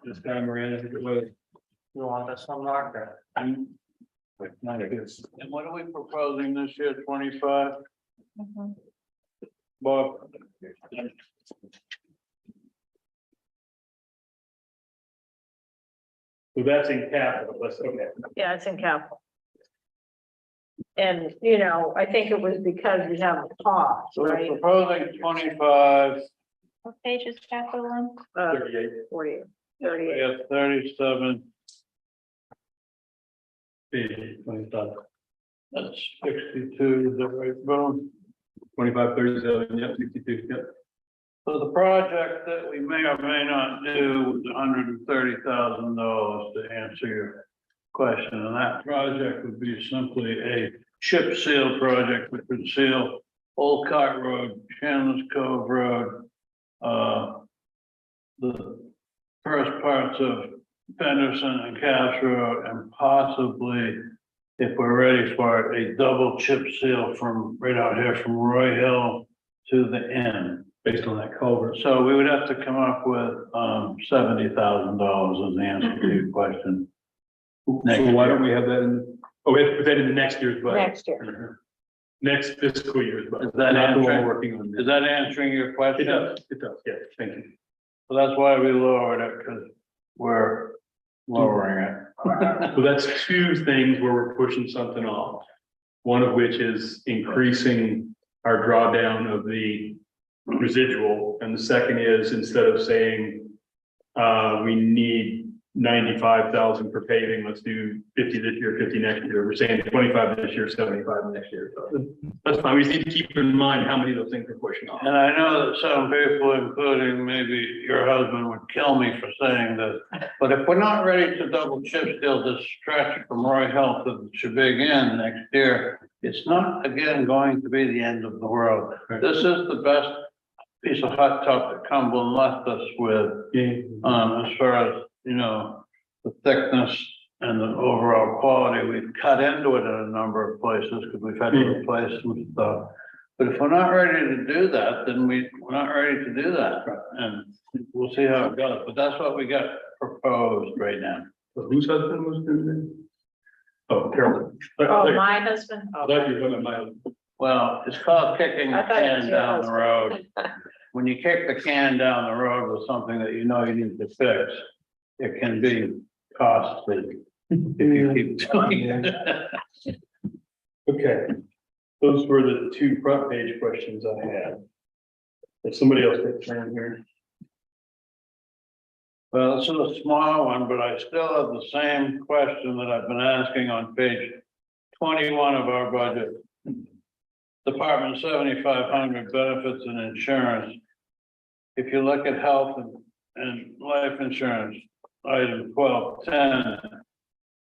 this time around, I think it was. You want this one, Mark? And what are we proposing this year, 25? Mhm. Bob? So that's in capital, that's okay. Yeah, it's in capital. And, I think it was because we have a cost, So we're right? proposing 25, What page is capital on? 38. 40, we 38. have 37. Page 25. That's 62, is that right, Boom? 2537, yep, 62, yep. So the project that we may or may not do was $130,000 to answer your question, and that project would be simply a chip seal project, which would seal Old Cart Road, Chandler's Cove Road, the first parts of Fenderson and Cass Road, and possibly, if we're ready for it, a double chip seal from right out here from Roy Hill to the end. Based on that culvert. So we would have to come up with $70,000 as the answer to your question. So why don't we have that in, oh, we have to put that in the next year's budget. Next year. Next fiscal year's budget. Is that Not the one answering- we're working on. Is that answering your question? It does, yeah, thank you. So that's why we lowered it, because we're lowering it. Well, that's two things where we're pushing something off. One of which is increasing our drawdown of the residual, and the second is, instead of saying we need 95,000 for paving, let's do 50 this year, 50 next year. We're saying 25 this year, 75 next year. So that's fine. We just need to keep in mind how many of those things we're pushing off. And I know that some people, including maybe your husband, would kill me for saying this, but if we're not ready to double chip seal this stretch from Roy Hill to the Shebig next year, it's not again going to be the end of the world. This is the best piece of hot top that Cumberland left us with, as far as, you know, the thickness and the overall quality. We've cut into it in a number of places because we've had to replace some stuff. But if we're not ready to do that, then we're not ready to do that. And we'll see how it goes. But that's what we got proposed right now. So whose husband was doing that? Oh, Carolyn. Oh, my husband? I thought you were talking about my husband. Well, it's called kicking the I thought it was can your down the husband. road. When you kick the can down the road with something that you know you need to fix, it can be costly if you keep doing it. Okay, those were the two front page questions I had. If somebody else takes turn here. Well, this is a small one, but I still have the same question that I've been asking on page 21 of our budget. Department 7500 benefits and insurance. If you look at health and life insurance, item 1210,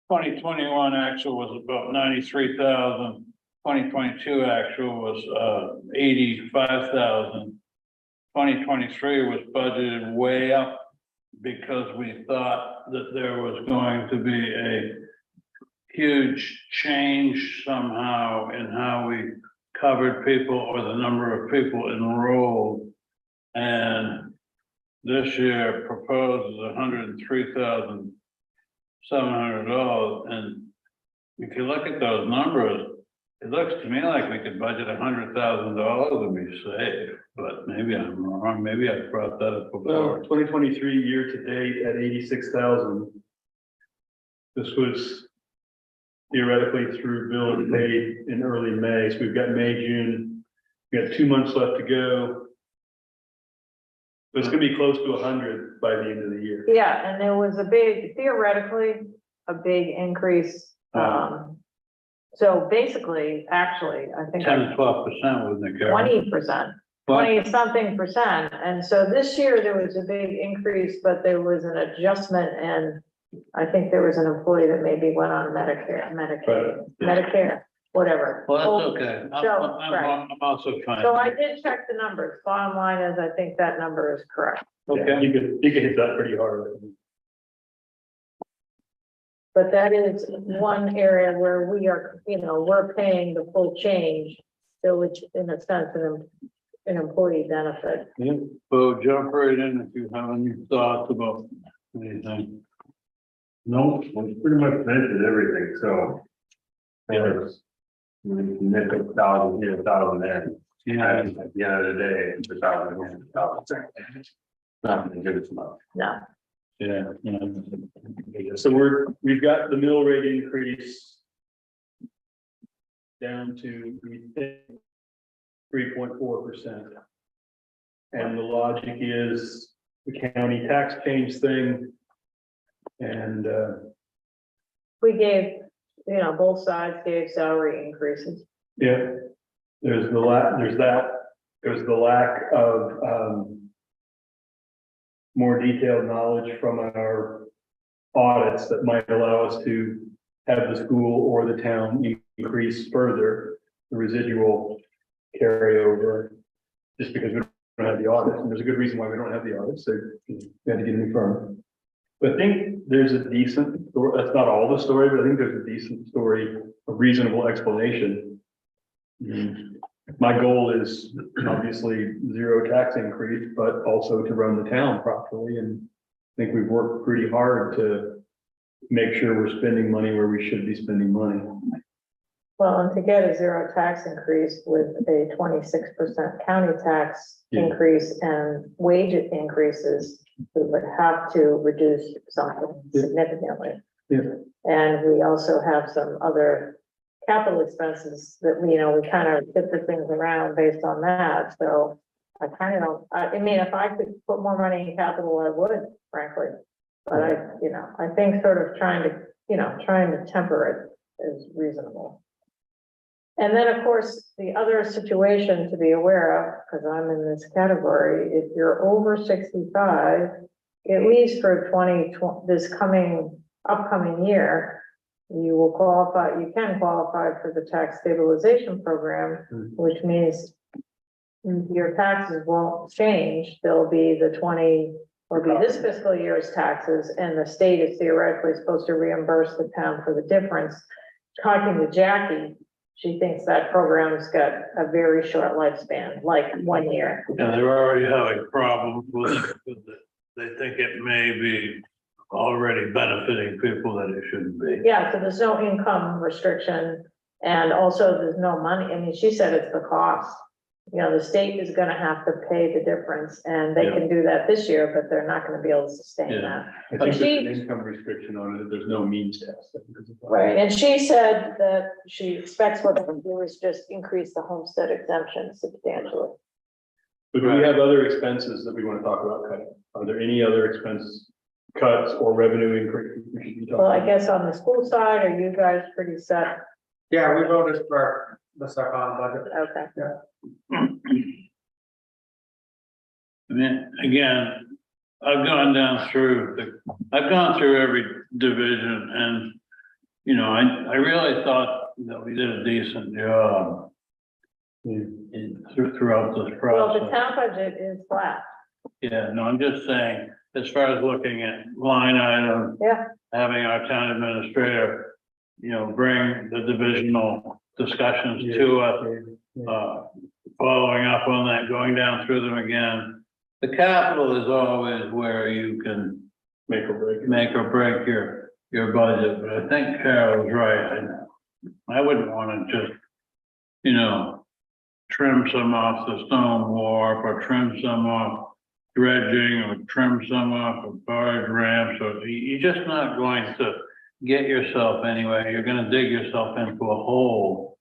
2021 actual was about 93,000. 2022 actual was 85,000. 2023 was budgeted way up because we thought that there was going to be a huge change somehow in how we covered people or the number of people enrolled. And this year proposed $103,700. And if you look at those numbers, it looks to me like we could budget $100,000 and be safe, but maybe I'm wrong. Maybe I brought that up Well, before. 2023 year to date at 86,000. This was theoretically through bills paid in early May. So we've got May, June. We got 2 months left to go. But it's gonna be close to 100 by the end of the year. Yeah, and there was theoretically, a big increase. So basically, actually, I think 10 to 12%, wasn't it, Carol? 20%, 20-something percent. And so this year there was a big increase, but there was an adjustment, and I think there was an employee that maybe went on Medicare, whatever. Well, that's okay. I'm also fine. So I did check the numbers. Bottom line is, I think that number is correct. Yeah, you could hit that pretty hard. But that is one area where we are, we're paying the full change, so which in a sense, an employee benefit. Yeah, so jump right in if you have any thoughts about anything. No, we pretty much mentioned everything, so. There's net $1,000 here, $1,000 there. Yeah, At the end of the day, it's $1,000 here, $1,000. Not gonna give it much. No, yeah. So we've got the mill rate increase down to 3.4%. And the logic is the county tax change thing. And we gave you know, both sides gave salary increases. Yeah, there's the there's the lack of, more detailed knowledge from our audits that might allow us to have the school or the town increase further the residual carryover, just because we don't have the audits, and there's a good reason why we don't have the audits, so we had to get a new firm. But I think there's a decent, that's not all the story, but I think there's a decent story, a reasonable explanation. My goal is obviously zero tax increase, but also to run the town properly, and I think we've worked pretty hard to make sure we're spending money where we should be spending money. Well, and to get a zero tax increase with a 26% county tax Yeah. increase and wage increases, we would have to reduce something significantly. Yeah. And we also have some other capital expenses that we, you know, we kind of fit the things around based on that, so I kind of don't, I mean, if I could put more money in capital, I would, frankly. But I think sort of trying to temper it is reasonable. And then, of course, the other situation to be aware of, because I'm in this category, if you're over 65, at least for this upcoming year, you can qualify for the tax stabilization program, which means your taxes won't change. They'll be this fiscal year's taxes, and the state is theoretically supposed to reimburse the town for the difference. Talking to Jackie, she thinks that program's got a very short lifespan, like 1 year. And they're already having problems with it. They think it may be already benefiting people that it shouldn't be. Yeah, so there's no income restriction, and also there's no money. I mean, she said it's the cost. You know, the state is gonna have to pay the difference, and they can do that this year, but they're not gonna be able to sustain Yeah. that. I think there's an income restriction on it, there's no means test. Right, and she said that she expects what they'll do is just increase the homestead exemption substantially. But do we have other expenses that we want to talk about cutting? Are there any other expense cuts or revenue increases we should be talking Well, I about? guess on the school side, are you guys pretty set? Yeah, we voted for the second budget. Okay. I mean, again, I've gone through every division, and, you know, I really thought that we did a decent job throughout this Well, the process. town budget is flat. Yeah, no, I'm just saying, as far as looking at line item. Yeah. Having our town administrator, you know, bring the divisional discussions to us, following up on that, going down through them again. The capital is always where you can Make or break your budget, but I think Carol's right. I wouldn't want to just, you know, trim some off the stone wharf, or trim some off dredging, or trim some off of barge ramps, or you're just not going to get yourself anywhere. You're going to dig yourself into a hole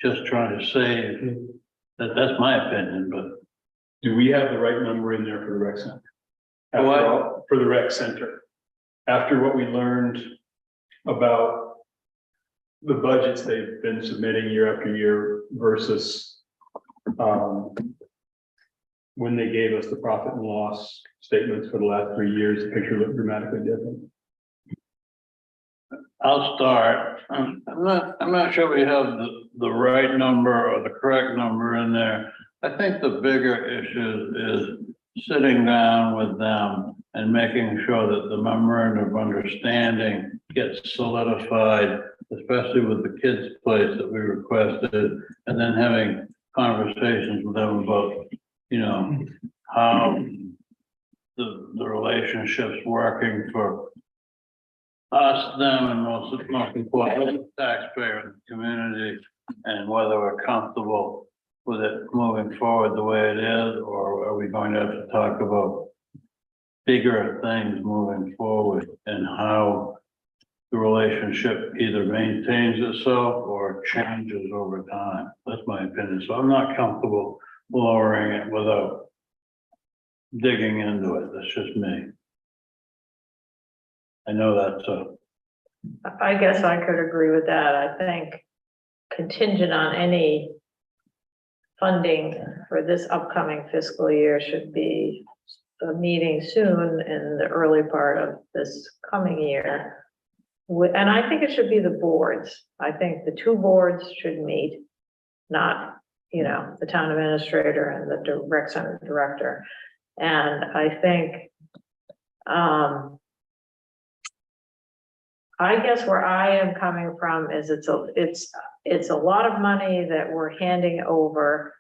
just trying to save. That's my opinion, but do we have the right number in there for the rec center? For what? After all, for the rec center. After what we learned about the budgets they've been submitting year after year versus when they gave us the profit and loss statements for the last 3 years, the picture looked dramatically different. I'll start. I'm not sure we have the right number or the correct number in there. I think the bigger issue is sitting down with them and making sure that the memorandum of understanding gets solidified, especially with the kids' place that we requested, and then having conversations with them about, you know, how the relationship's working for us, them, and most importantly, the taxpayer and the community, and whether we're comfortable with it moving forward the way it is, or are we going to have to talk about bigger things moving forward, and how the relationship either maintains itself or changes over time. That's my opinion. So I'm not comfortable lowering it without digging into it. That's just me. I know that's a I guess I could agree with that. I think contingent on any funding for this upcoming fiscal year should be a meeting soon in the early part of this coming year. And I think it should be the boards. I think the two boards should meet, not, you know, the town administrator and the rec center director. And I think, I guess where I am coming from is it's a lot of money that we're handing over.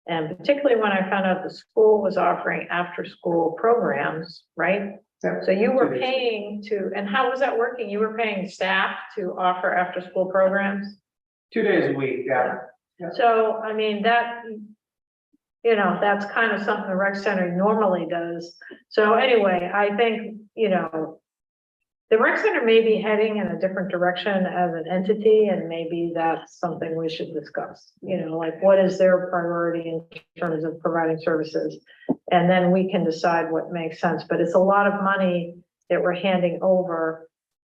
And particularly when I found out the school was offering after-school programs, right? So you were paying to, and how was that working? You were paying staff to offer after-school programs? 2 days a week, yeah. So, I mean, that, you know, that's kind of something the rec center normally does. So anyway, I think, you know, the rec center may be heading in a different direction as an entity, and maybe that's something we should discuss. You know, like what is their priority in terms of providing services? And then we can decide what makes sense, but it's a lot of money that we're handing over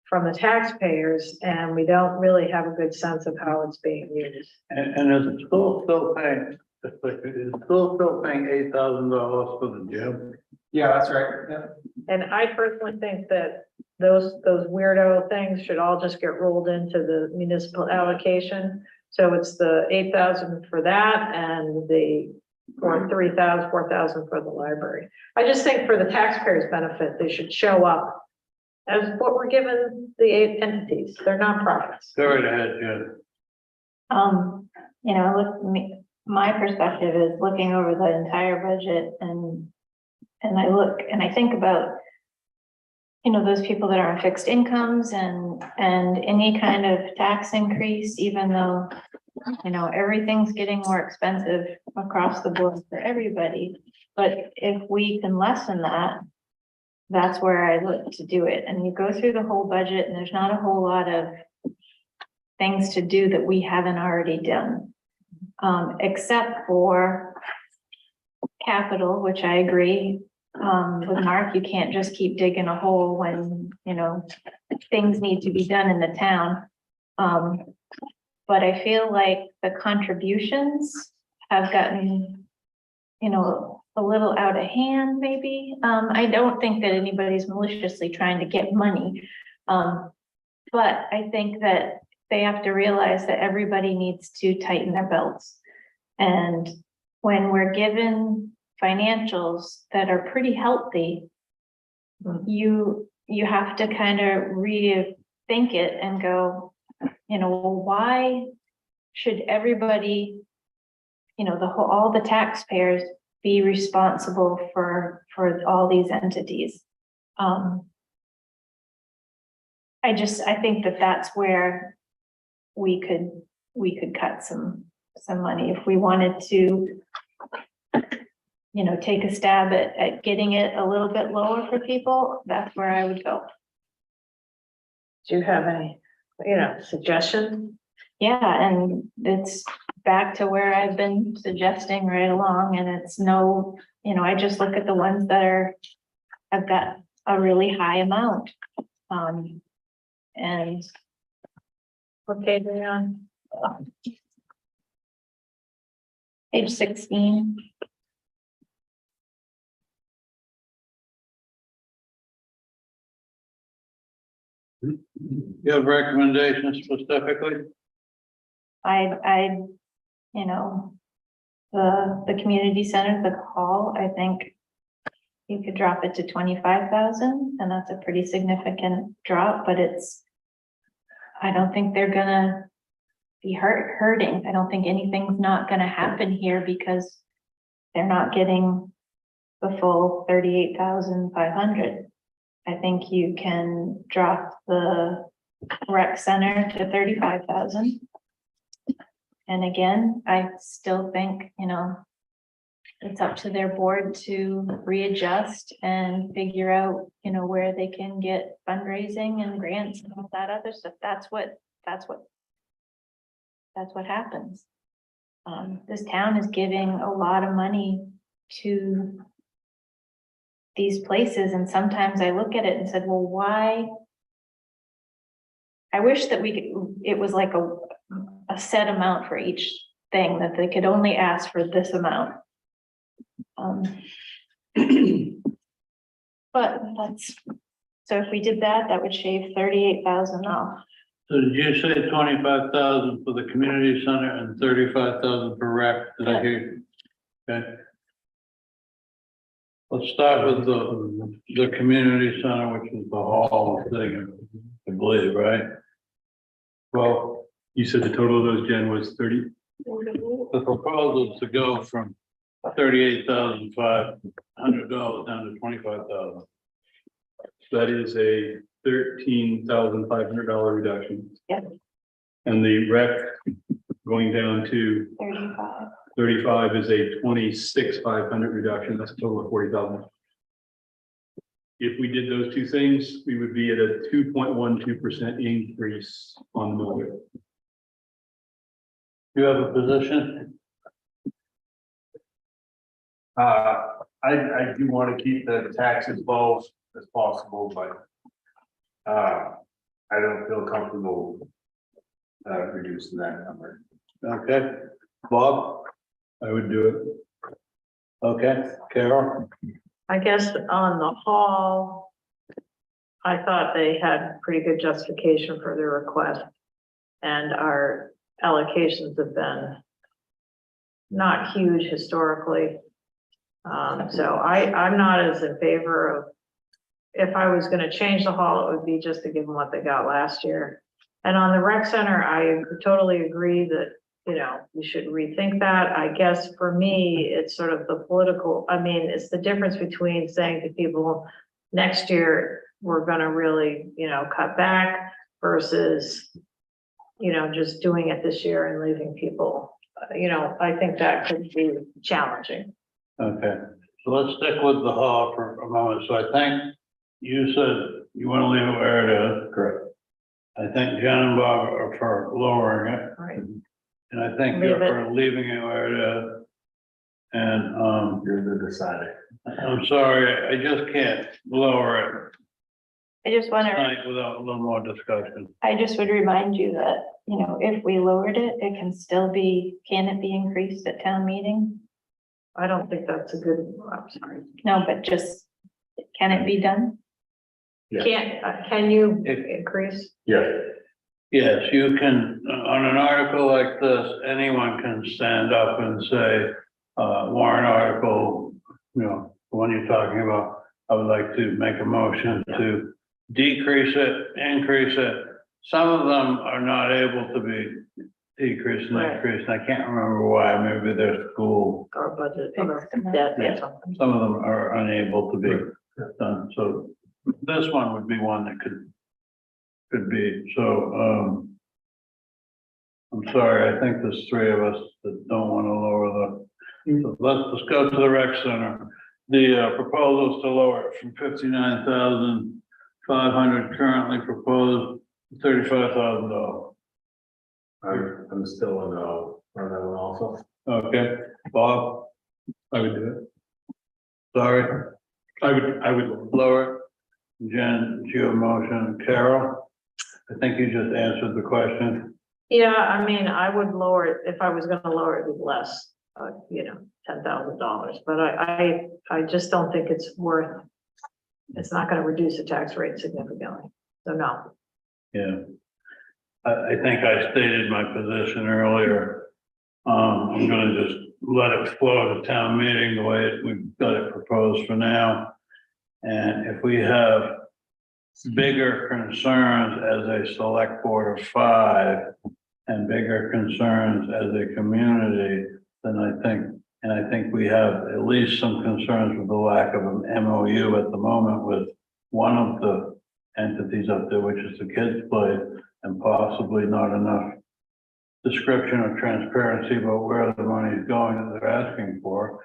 from the taxpayers, and we don't really have a good sense of how it's being used. And is the school still paying, is the school still paying $8,000 for the gym? Yeah, that's right. Yeah. And I personally think that those weirdo things should all just get rolled into the municipal allocation. So it's the 8,000 for that and the or 3,000, 4,000 for the library. I just think for the taxpayers' benefit, they should show up as what we're given the 8 entities. They're nonprofits. Go right ahead, yeah. You know, my perspective is looking over the entire budget and I look and I think about, you know, those people that are on fixed incomes and any kind of tax increase, even though, you know, everything's getting more expensive across the board for everybody. But if we can lessen that, that's where I look to do it. And you go through the whole budget and there's not a whole lot of things to do that we haven't already done. Except for capital, which I agree with Mark, you can't just keep digging a hole when, you know, things need to be done in the town. But I feel like the contributions have gotten, you know, a little out of hand, maybe. I don't think that anybody's maliciously trying to get money. But I think that they have to realize that everybody needs to tighten their belts. And when we're given financials that are pretty healthy, you have to kind of rethink it and go, you know, well, why should everybody, you know, all the taxpayers be responsible for all these entities? I think that that's where we could cut some money if we wanted to, you know, take a stab at getting it a little bit lower for people. That's where I would go. Do you have any, you know, suggestion? Yeah, and it's back to where I've been suggesting right along, and it's no, you know, I just look at the ones that have got a really high amount. And What page are you on? page 16. You have recommendations specifically? I, you know, the community center, the hall, I think you could drop it to 25,000, and that's a pretty significant drop, but I don't think they're gonna be hurting. I don't think anything's not gonna happen here because they're not getting the full 38,500. I think you can drop the rec center to 35,000. And again, I still think, you know, it's up to their board to readjust and figure out, you know, where they can get fundraising and grants and all that other stuff. That's what happens. This town is giving a lot of money to these places, and sometimes I look at it and said, well, why I wish that we could, it was like a set amount for each thing, that they could only ask for this amount. But that's, so if we did that, that would shave 38,000 off. So did you say 25,000 for the community center and 35,000 for rec? Did I hear? You? Okay. Let's start with the community center, which is the hall thing, I believe, right? Well, you said the total of those, Jen, was 30. The proposal is to go from $38,500 down to $25,000. That is a $13,500 reduction. Yep. And the rec going down to 35. 35 is a 26,500 reduction. That's a total of 40,000. If we did those two things, we would be at a 2.12% increase on the mill rate. You have a position? I do want to keep the taxes low as possible, but I don't feel comfortable reducing that number. Okay. Bob? I would do it. Okay. Carol? I guess on the hall, I thought they had pretty good justification for their request. And our allocations have been not huge historically. So I'm not as in favor of, if I was gonna change the hall, it would be just to give them what they got last year. And on the rec center, I totally agree that, you know, you should rethink that. I guess for me, it's sort of the political, I mean, it's the difference between saying to people, next year, we're gonna really, you know, cut back versus, you know, just doing it this year and leaving people, you know, I think that could be challenging. Okay. So let's stick with the hall for a moment. So I think you said you want to leave it where it is. Correct. I think Jen and Bob are for lowering it. Right. And I think you're Leave it. for leaving it where it is. And, You're the decider. I'm sorry, I just can't lower it I just want to, tonight without a little more discussion. I just would remind you that, you know, if we lowered it, it can still be, can it be increased at town meeting? I don't think that's a good, I'm sorry. No, but just, can it be done? Can you increase? Yeah. Yes, you can, on an article like this, anyone can stand up and say, warrant article, you know, the one you're talking about, I would like to make a motion to decrease it, increase it. Some of them are not able to be decreased and Right. increased. I can't remember why, maybe their school, Or budget, or debt or something. some of them are unable to be done. So this one would be one that could be, so, I'm sorry, I think there's three of us that don't want to lower so let's go to the rec center. The proposal is to lower it from 59,500 currently proposed to $35,000. I'm still in on that one also. Okay, Bob, I would do it. sorry, I would. lower it. Jen, it's your motion. Carol, I think you just answered the question. Yeah, I mean, I would lower it, if I was gonna lower it with less, you know, $10,000, but I just don't think it's worth, it's not gonna reduce the tax rate significantly, so no. Yeah. I think I stated my position earlier. I'm gonna just let it flow to town meeting the way we've got it proposed for now. And if we have bigger concerns as a select board of 5 and bigger concerns as a community, then I think we have at least some concerns with the lack of an MOU at the moment with one of the entities up there, which is the kids' play, and possibly not enough description or transparency about where the money is going that they're asking for.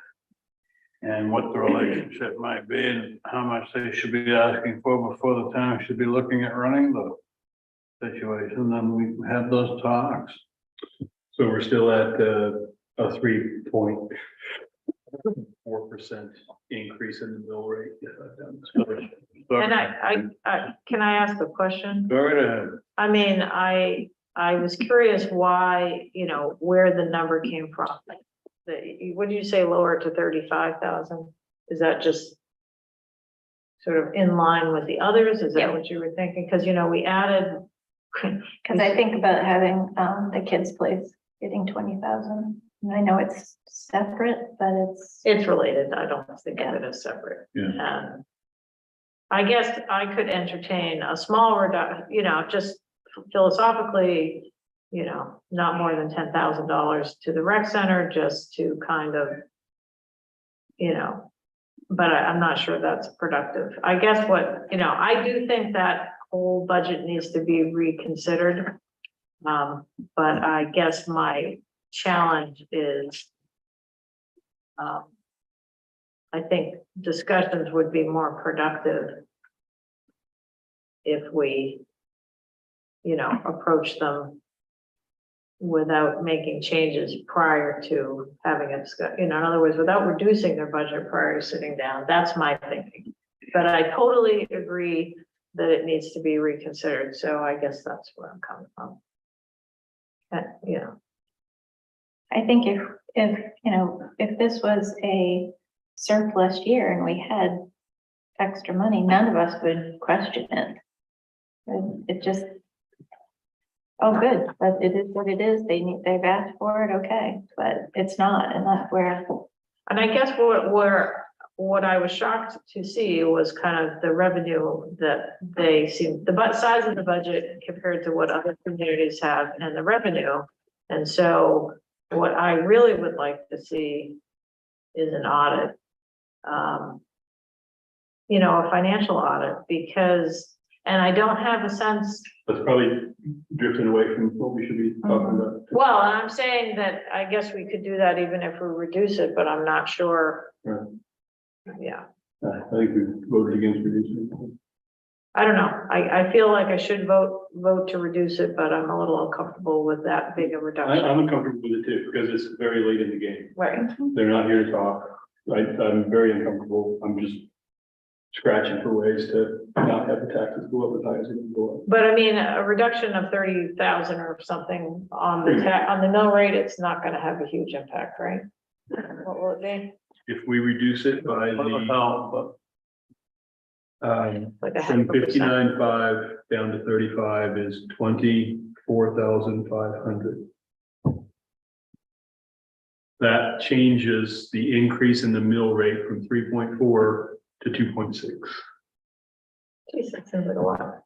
And what the relationship might be and how much they should be asking for before the town should be looking at running the situation, then we have those talks. So we're still at a 3 point 4% increase in the mill rate. And can I ask a question? Go right ahead. I mean, I was curious why, you know, where the number came from. What did you say, lower to 35,000? Is that just sort of in line with the others? Is that Yeah. what you were thinking? Because, you know, we added. Cause I think about having, the kids' place getting 20,000. And I know it's separate, but It's related. I don't think of it as separate. Yeah. And I guess I could entertain a small reduction, you know, just philosophically, you know, not more than $10,000 to the rec center, just to kind of, you know, but I'm not sure that's productive. I guess what, you know, I do think that whole budget needs to be reconsidered. But I guess my challenge is, I think discussions would be more productive if we, you know, approach them without making changes prior to having a discussion. You know, in other words, without reducing their budget prior to sitting down. That's my thinking. But I totally agree that it needs to be reconsidered. So I guess that's where I'm coming from. You know. I think if, you know, if this was a surplus year and we had extra money, none of us would question it. It just, oh, good, but it is what it is. They've asked for it, okay, but it's not, and that's where. And I guess what I was shocked to see was kind of the revenue that they seem, the size of the budget compared to what other communities have and the revenue. And so what I really would like to see is an audit. You know, a financial audit, because, and I don't have a sense. That's probably drifting away from what we should be talking about. Well, and I'm saying that I guess we could do that even if we reduce it, but I'm not sure. Right. Yeah, I think we voted against reducing. I don't know. I feel like I should vote to reduce it, but I'm a little uncomfortable with that big a reduction. I'm uncomfortable with it too, because it's very late in the game. Right. They're not here to talk. I'm very uncomfortable. I'm just scratching for ways to not have the taxes go up as high as they go up. But I mean, a reduction of 30,000 or something on the mill rate, it's not gonna have a huge impact, right? What will it be? If we reduce it by the, Like a from 0.5%. 59.5 down to 35 is 24,500. That changes the increase in the mill rate from 3.4 to 2.6. Geez, that seems like a lot.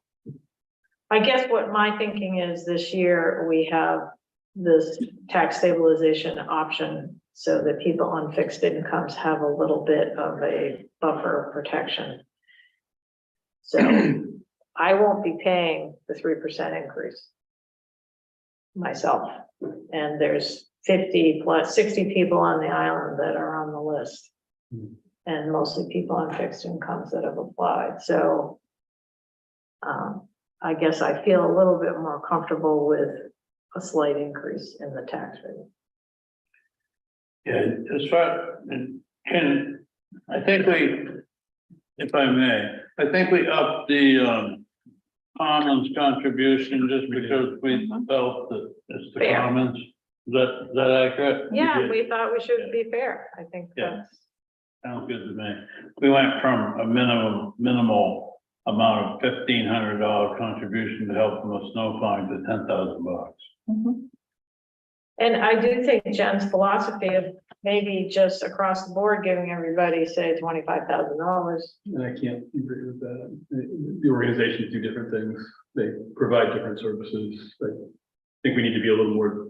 I guess what my thinking is this year, we have this tax stabilization option so that people on fixed incomes have a little bit of a buffer protection. So I won't be paying the 3% increase myself. And there's 50 plus 60 people on the island that are on the list. And mostly people on fixed incomes that have applied. So I guess I feel a little bit more comfortable with a slight increase in the tax rate. Yeah, as far, and I think we, if I may, I think we upped the commons contribution just because we felt that it's the Fair. commons. Is that accurate? Yeah, we thought we should be fair. I think Yeah. that's. Sounds good to me. We went from a minimal amount of $1,500 contribution to help them with snow fine to $10,000. Mhm. And I do think Jen's philosophy of maybe just across the board giving everybody, say, $25,000. And I can't agree with that. The organizations do different things. They provide different services. I think we need to be a little more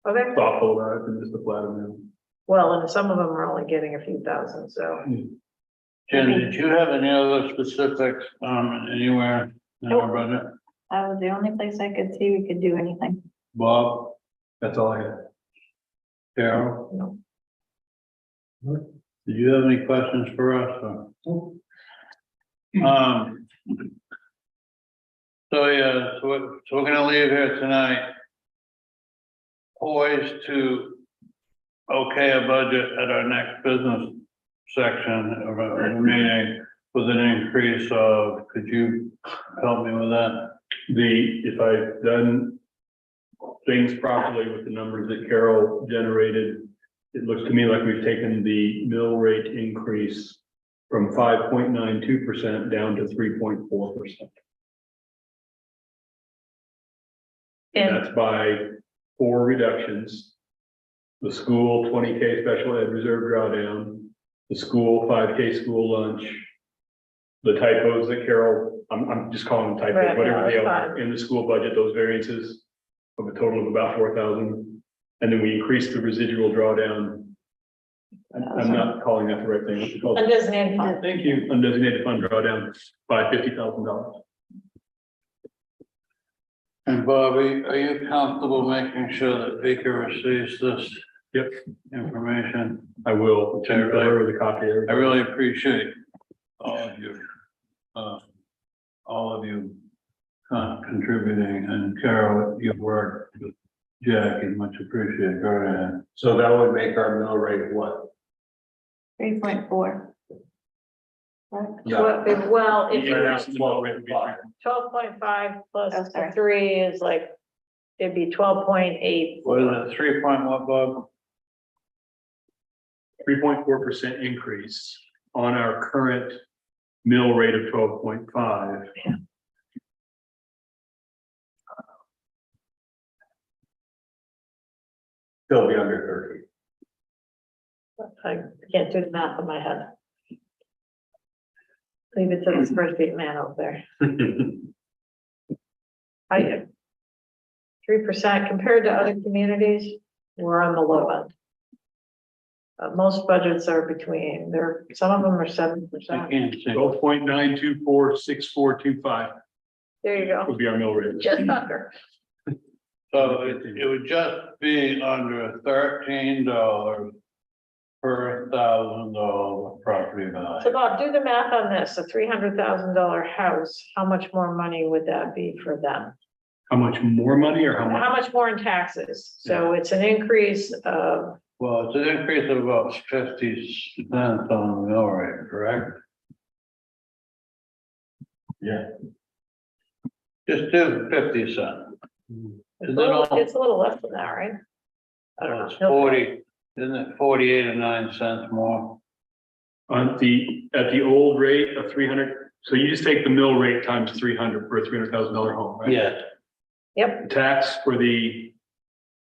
Okay, thoughtful about it than just the flat amount. well, and some of them are only getting a few thousand, so. Jen, did you have any other specifics, anywhere in our budget? That was the only place I could see we could do anything. Bob, That's all I had. Carol, No. do you have any questions for us? or? So yeah, so we're gonna leave here tonight. Poised to okay a budget at our next business section of our meeting with an increase of, could you help me with that? If I've done things properly with the numbers that Carol generated, it looks to me like we've taken the mill rate increase from 5.92% down to 3.4%. And That's by 4 reductions. The school 20K special ed reserve drawdown, the school 5K school lunch, the typos that Carol, I'm just calling them typos, Right, whatever they yeah, that's are, in the school budget, those variances of a total of about 4,000. And then we increased the residual drawdown. I'm not calling that the right thing. What's it called? undesignated fund. Thank you. Undesignated fund drawdown by $50,000. And Bobby, are you comfortable making sure that Vika receives this? Yep. Information? I will. Okay, right. Deliver the copy. I really appreciate all of you contributing, and Carol, your work with Jackie, much appreciated. Go ahead. So that would make our mill rate what? 3.4. Well, if Yeah. you're Well, it would be 12.5 plus Oh, the sorry. 3 is like, it'd be 12.8. What is it, 3 point what, Bob? 3.4% increase on our current mill rate of 12.5. Still be under I can't do the math in my head. Leave it to the spreadsheet man over there. 30. I, 3% compared to other communities, we're on the low end. Most budgets are between, some of them are 7%. I can't see. 12.9246425 There you go, would be our mill rate. just under. So it would just be under $13 per $1,000 property So value. Bob, do the math on this, a $300,000 house, how much more money would that be for them? How much more money or how much? How much more in taxes? So it's an increase of, Well, it's an increase of about 50 cents on the mill rate, correct? Yeah. Just do 50 cents. it's a little less than that, right? I don't know. It's 40, isn't it 48 or 9 cents more? At the old rate of 300, so you just take the mill rate times 300 for a $300,000 home, right? Yeah. Yep, The tax for the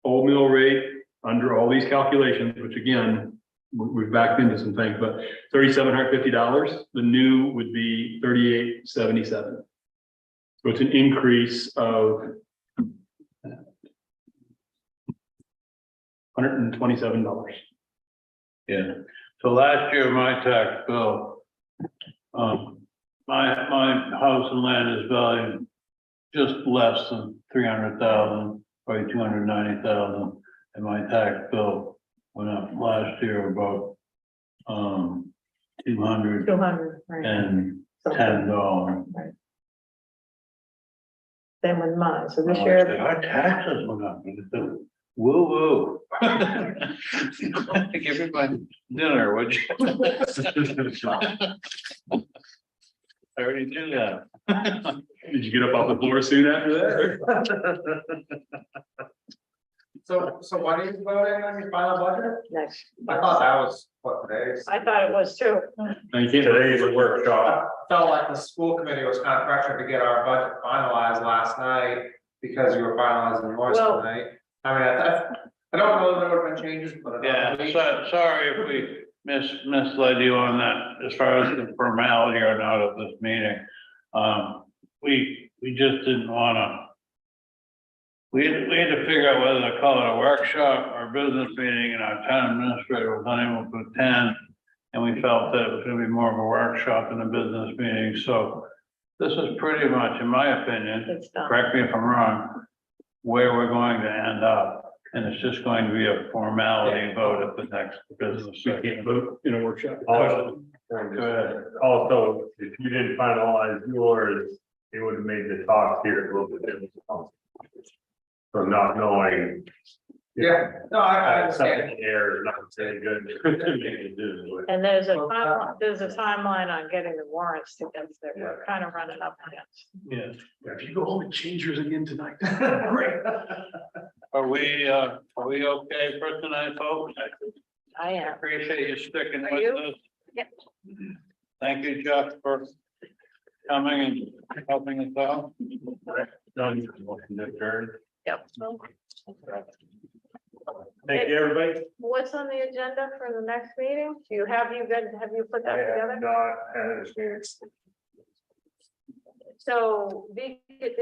old mill rate under all these calculations, which again, we've backed into some things, but $3,750. The new would be $3,877. So it's an increase of $127. Yeah, so last year, my tax bill, my house and land is valued just less than 300,000, probably 290,000, and my tax bill went up last year about, $210. 200, right. Right. Same with mine, so this year. Our taxes went up, woo woo. Give me my dinner, would you? I already do that. Did you get up off the floor soon after that? So when are you voting on your final budget? Next. I thought that was what today's. I thought it was too. No, you can't. Today's a workshop. Felt like the school committee was kind of pressured to get our budget finalized last night because you were finalizing yours Well- tonight. I mean, I don't know if there would have been changes, but. Yeah, sorry if we misled you on that, as far as the formality or not of this meeting. We just didn't wanna. We had to figure out whether to call it a workshop or business meeting, and our town administrator was unable to attend. And we felt that it was gonna be more of a workshop than a business meeting, so this is pretty much, in my opinion, It's done. correct me if I'm wrong, where we're going to end up. And it's just going to be a formality vote at the next business. We can't vote in a workshop. Also, Go ahead. also, if you didn't finalize yours, it would have made the talks here a little bit difficult. So not knowing, Yeah, no, I understand. Something here is not very good. to do. And there's a timeline on getting the warrants to get there. We're kind of running up against. Yeah. If you go home and change yours again tonight. Great. Are we okay for tonight, folks? I I am. appreciate you sticking Are with you? us. Yep. Thank you, Jeff, for coming and helping us out. Done. Motion to adjourn. Yep. Thank you, everybody. What's on the agenda for the next meeting? Have you put that I have together? not had a chance. So,